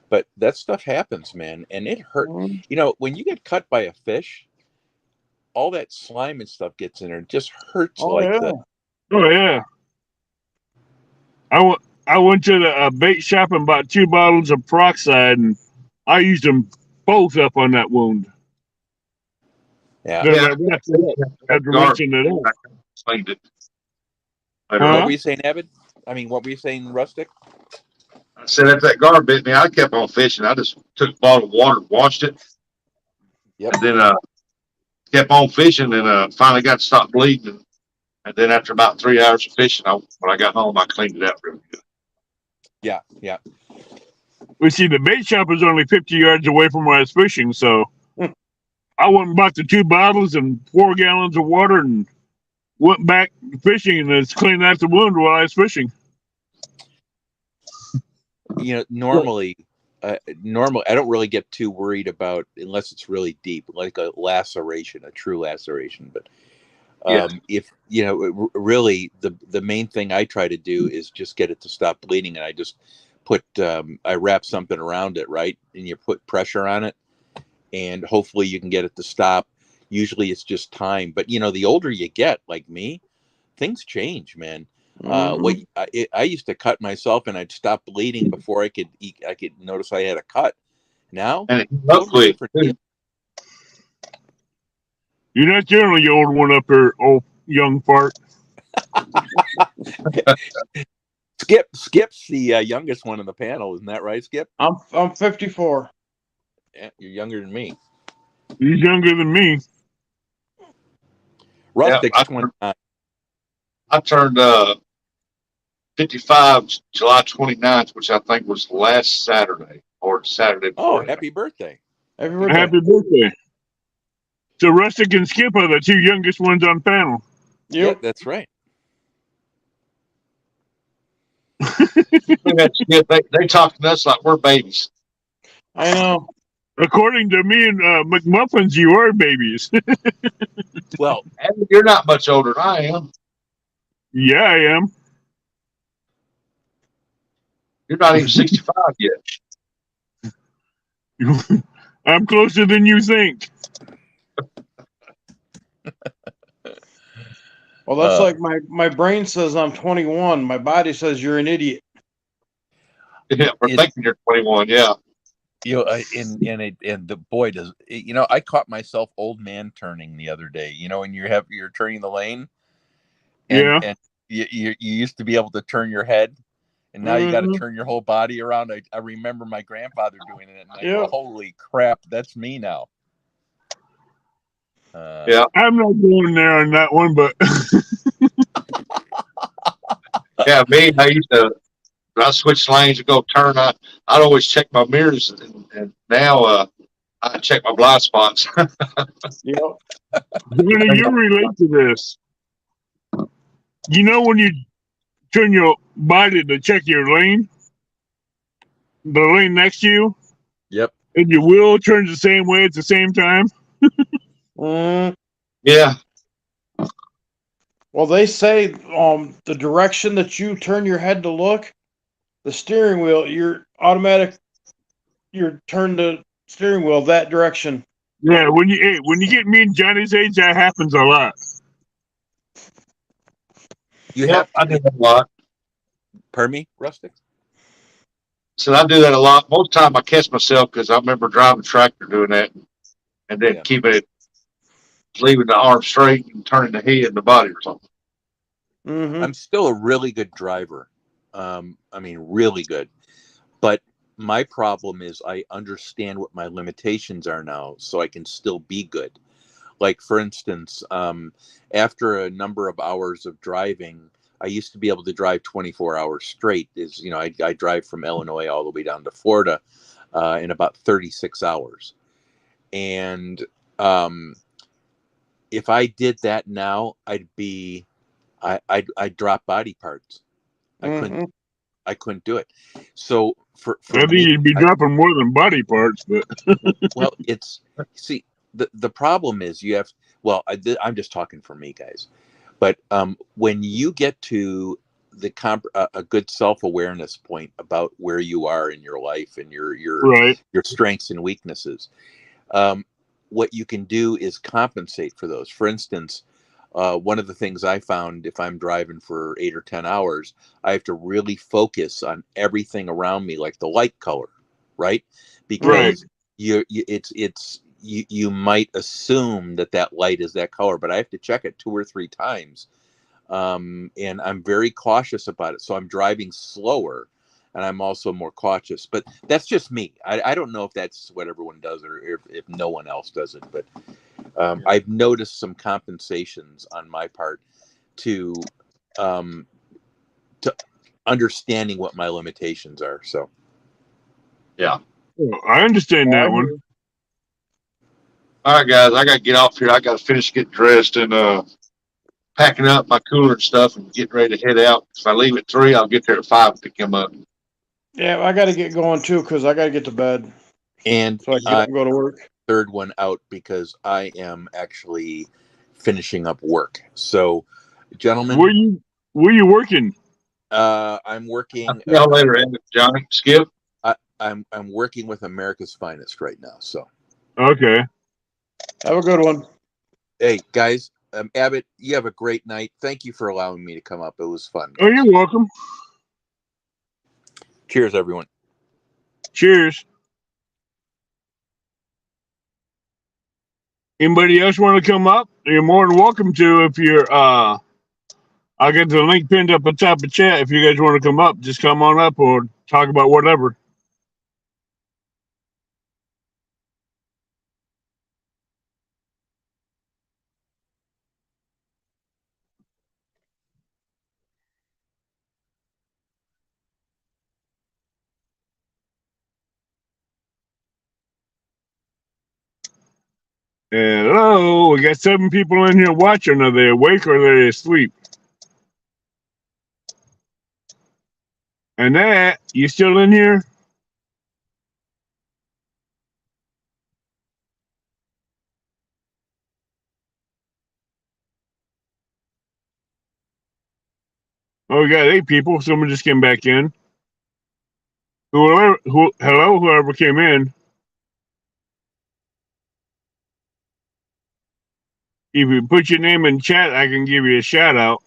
but that stuff happens, man, and it hurt. When you get cut by a fish, all that slime and stuff gets in there. It just hurts that. Oh yeah. I went to the bait shop and bought 2 bottles of peroxide, and I used them both up on that wound. Yeah. Then I wrapped it up after rinsing it up. Explained it. What Huh? were you saying, Evan? I mean, what were you saying, Rustic? I said after that guard bit me, I kept on fishing. I just took a bottle of water, washed it, Yep. and then kept on fishing, and finally got to stop bleeding. And then after about 3 hours of fishing, when I got home, I cleaned it out really good. Yeah, yeah. We see the bait shop was only 50 yards away from where I was fishing, so I went and bought the 2 bottles and 4 gallons of water and went back fishing and just cleaned out the wound while I was fishing. Normally, I don't really get too worried about, unless it's really deep, like a laceration, a true laceration. But if really, the main thing I try to do is just get it to stop bleeding, and I just put I wrap something around it, right, and you put pressure on it, and hopefully you can get it to stop. Usually it's just time, but the older you get, like me, things change, man. I used to cut myself and I'd stop bleeding before I could notice I had a cut. Now, and it looked quick. You're not the only old one up there, old young fart. Skip's the youngest one in the panel, isn't that right, Skip? I'm 54. Yeah, you're younger than me. He's younger than me. Rustic's I 29. I turned 55 July 29th, which I think was last Saturday or Saturday Oh, before. happy birthday! Happy birthday. Happy birthday. So Rustic and Skip are the two youngest ones on panel. Yeah, Yep. that's right. They talking to us like we're babies. I know. According to me and McMuffins, you are babies. Well, And you're not much older than I am. Yeah, I am. You're not even 65 yet. I'm closer than you think. Well, that's like my brain says I'm 21. My body says you're an idiot. Yeah, we're thinking you're 21. Yeah. you know, and the boy does. You know, I caught myself old man turning the other day. You know, when you're turning the lane, and Yeah. and you used to be able to turn your head, and now you got to Mhm. turn your whole body around. I remember my grandfather doing it, and I go, Yeah. "Holy crap, that's me now." Yeah. I'm not going there on that one, but Yeah, me, I used to, when I switch lanes to go turn, I'd always check my mirrors, and now I check my blind spots. Yep. Johnny, you relate to this. You know when you turn your body to check your lane, the lane next to you, Yep. and your wheel turns the same way at the same time? Mm. Yeah. Well, they say the direction that you turn your head to look, the steering wheel, you're turn the steering wheel that direction. Yeah, when you get me and Johnny's age, that happens a lot. You Yeah, have. I do that a lot. Pardon me, Rustic. So I do that a lot. Most of the time I catch myself because I remember driving a tractor doing that, and then Yeah. leaving the arm straight and turning the head and the body or something. Mm-hmm. I'm still a really good driver. I mean, really good. But my problem is I understand what my limitations are now, so I can still be good. Like, for instance, after a number of hours of driving, I used to be able to drive 24 hours straight. I drive from Illinois all the way down to Florida in about 36 hours. And if I did that now, I'd drop body parts. Mm-hmm. I couldn't do it. So for I think me, you'd be dropping more than body parts, but well, see, the problem is you have, well, I'm just talking for me, guys, but when you get to a good self-awareness point about where you are in your life and your right. strengths and weaknesses, what you can do is compensate for those. For instance, one of the things I found, if I'm driving for 8 or 10 hours, I have to really focus on everything around me, like the light color, right? Because you might assume that light is that color, but I have to check it 2 or 3 times, and I'm very cautious about it. So I'm driving slower, and I'm also more cautious. But that's just me. I don't know if that's what everyone does, or if no one else does it, but. I've noticed some compensations on my part to understanding what my limitations are. So, Yeah. Oh, I understand that one. All right, guys, I got to get off here. I got to finish getting dressed and packing up my cooler and stuff and getting ready to head out. If I leave at 3, I'll get there at 5 to pick him up. Yeah, I got to get going too because I got to get to bed and so I can get up and go to work. Third one out because I am actually finishing up work. So, gentlemen, where you working? I'm working. See y'all later, Johnny. Skip. I'm working with America's Finest right now. So, okay. Have a good one. Hey guys, Abbott, you have a great night. Thank you for allowing me to come up. It was fun. Oh, you're welcome. Cheers, everyone. Cheers. Anybody else want to come up? You're more than welcome to if you're I'll get the link pinned up on top of chat. If you guys want to come up, just come on up or talk about whatever. Hello, we got 7 people in here watching. Are they awake or are they asleep? And that, you still in here? Oh, we got 8 people. Someone just came back in. Hello, whoever came in. If you put your name in chat, I can give you a shout out.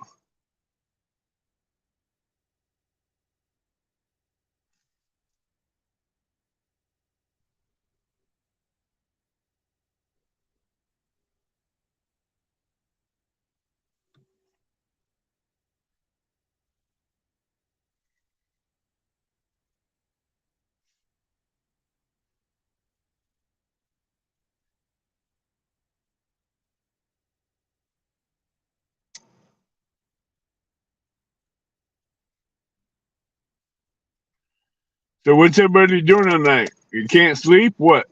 So what's everybody doing tonight? You can't sleep? What?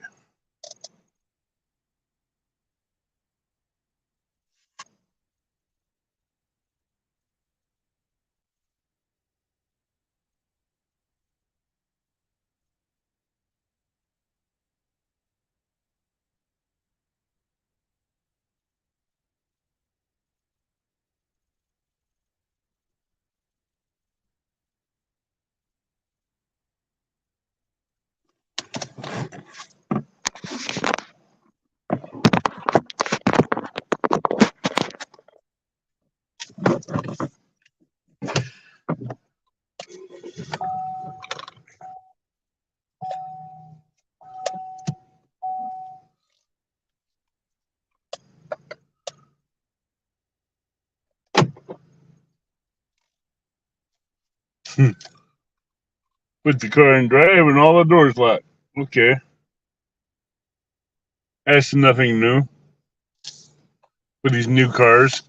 Put the car in drive and all the doors locked. Okay. That's nothing new for these new cars.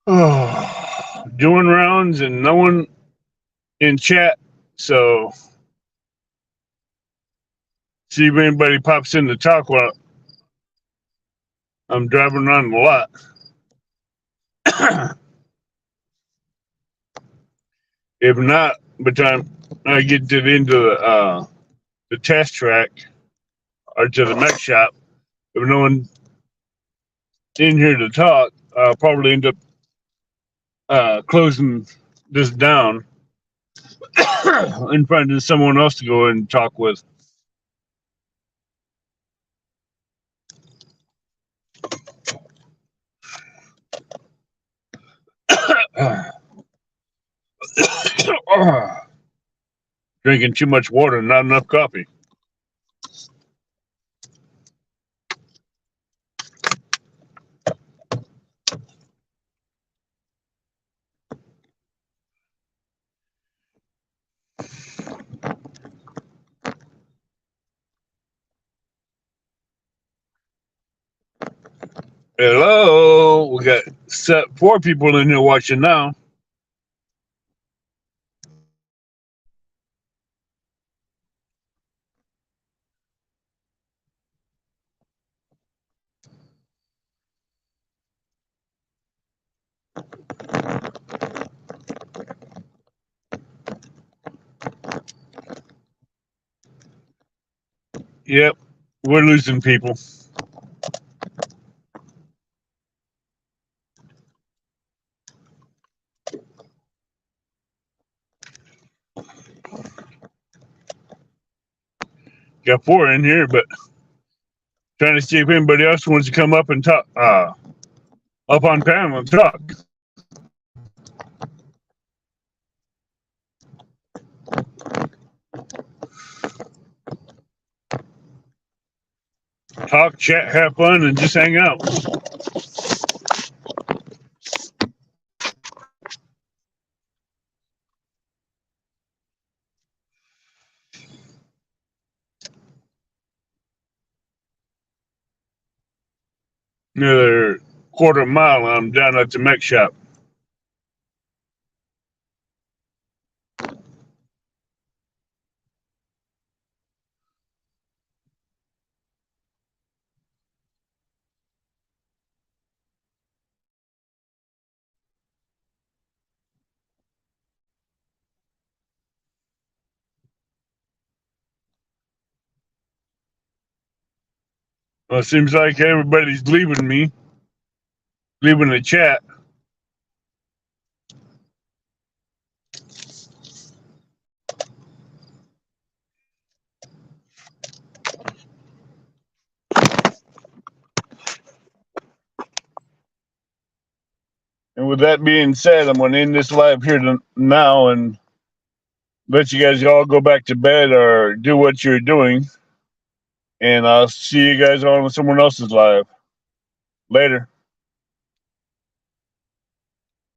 Oh, doing rounds and no one in chat. So see if anybody pops in to talk while I'm driving around the lot. If not, by the time I get to the end of the test track or to the mech shop, if no one in here to talk, I'll probably end up closing this down and finding someone else to go and talk with. Drinking too much water and not enough coffee. Hello, we got 4 people in here watching now. Yep, we're losing people. Got 4 in here, but trying to see if anybody else wants to come up and talk, up on panel and talk. talk, chat, have fun, and just hang out. Another quarter mile, I'm down at the mech shop. Well, it seems like everybody's leaving me, leaving the chat. And with that being said, I'm going to end this live here now and let you guys all go back to bed or do what you're doing. And I'll see you guys on someone else's live. Later.